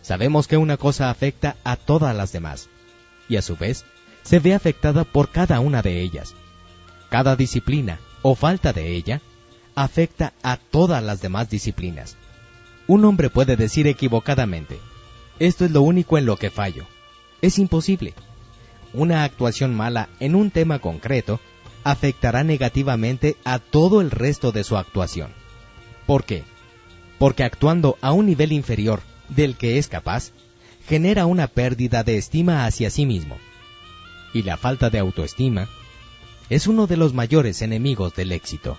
Sabemos que una cosa afecta a todas las demás, y a su vez se ve afectada por cada una de ellas. Cada disciplina, o falta de ella, afecta a todas las demás disciplinas. Un hombre puede decir equivocadamente: esto es lo único en lo que fallo. Es imposible. Una actuación mala en un tema concreto afectará negativamente a todo el resto de su actuación. ¿Por qué? Porque actuando a un nivel inferior del que es capaz, genera una pérdida de estima hacia sí mismo. Y la falta de autoestima es uno de los mayores enemigos del éxito.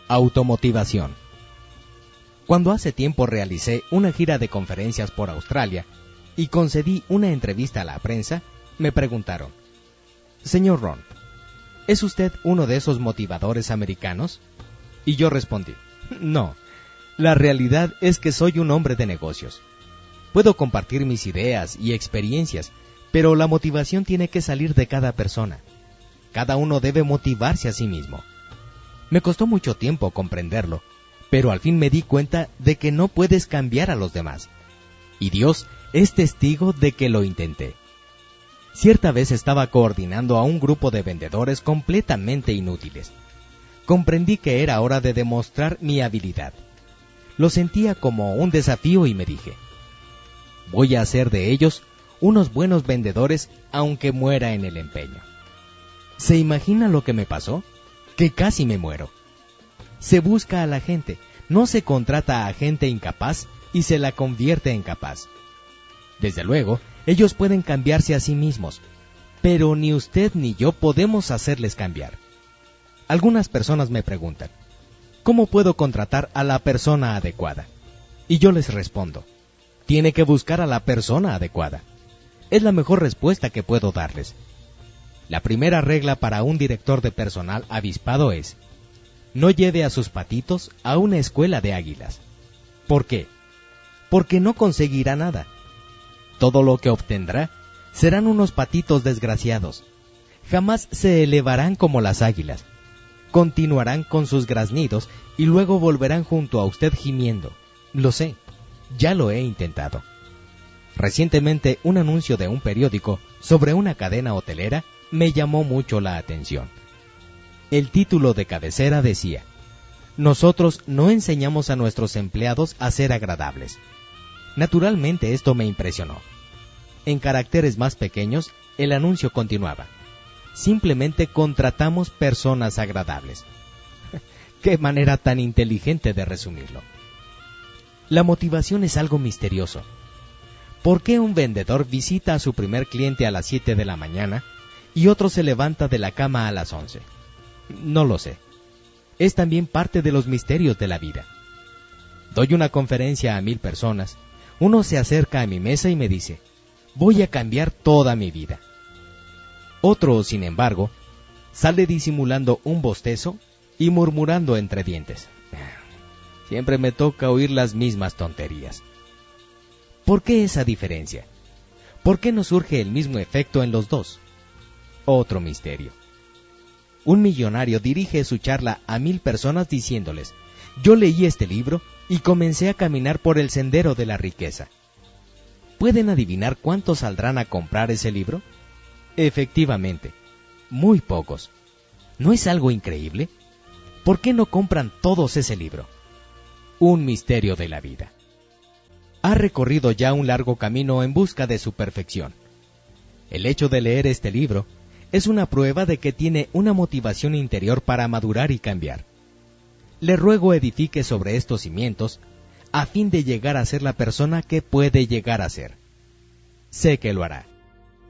Automotivación. Cuando hace tiempo realicé una gira de conferencias por Australia y concedí una entrevista a la prensa, me preguntaron: «Señor Ron, ¿es usted uno de esos motivadores americanos?». Y yo respondí: «No, la realidad es que soy un hombre de negocios. Puedo compartir mis ideas y experiencias, pero la motivación tiene que salir de cada persona. Cada uno debe motivarse a sí mismo». Me costó mucho tiempo comprenderlo, pero al fin me di cuenta de que no puedes cambiar a los demás. Y Dios es testigo de que lo intenté. Cierta vez estaba coordinando a un grupo de vendedores completamente inútiles. Comprendí que era hora de demostrar mi habilidad. Lo sentía como un desafío y me dije: voy a hacer de ellos unos buenos vendedores aunque muera en el empeño. ¿Se imagina lo que me pasó? Que casi me muero. Se busca a la gente, no se contrata a gente incapaz y se la convierte en capaz. Desde luego, ellos pueden cambiarse a sí mismos, pero ni usted ni yo podemos hacerles cambiar. Algunas personas me preguntan: ¿cómo puedo contratar a la persona adecuada? Y yo les respondo: tiene que buscar a la persona adecuada. Es la mejor respuesta que puedo darles. La primera regla para un director de personal avispado es: no lleve a sus patitos a una escuela de águilas. ¿Por qué? Porque no conseguirá nada. Todo lo que obtendrá serán unos patitos desgraciados. Jamás se elevarán como las águilas. Continuarán con sus graznidos y luego volverán junto a usted gimiendo. Lo sé, ya lo he intentado. Recientemente, un anuncio de un periódico sobre una cadena hotelera me llamó mucho la atención. El título de cabecera decía: «Nosotros no enseñamos a nuestros empleados a ser agradables». Naturalmente esto me impresionó. En caracteres más pequeños, el anuncio continuaba: «Simplemente contratamos personas agradables». ¡Qué manera tan inteligente de resumirlo! La motivación es algo misterioso. ¿Por qué un vendedor visita a su primer cliente a las 7 de la mañana y otro se levanta de la cama a las 11? No lo sé. Es también parte de los misterios de la vida. Doy una conferencia a 1000 personas. Uno se acerca a mi mesa y me dice: voy a cambiar toda mi vida. Otro, sin embargo, sale disimulando un bostezo y murmurando entre dientes: siempre me toca oír las mismas tonterías. ¿Por qué esa diferencia? ¿Por qué no surge el mismo efecto en los dos? Otro misterio. Un millonario dirige su charla a 1000 personas diciéndoles: yo leí este libro y comencé a caminar por el sendero de la riqueza. ¿Pueden adivinar cuántos saldrán a comprar ese libro? Efectivamente, muy pocos. ¿No es algo increíble? ¿Por qué no compran todos ese libro? Un misterio de la vida. Ha recorrido ya un largo camino en busca de su perfección. El hecho de leer este libro es una prueba de que tiene una motivación interior para madurar y cambiar. Le ruego edifique sobre estos cimientos a fin de llegar a ser la persona que puede llegar a ser. Sé que lo hará.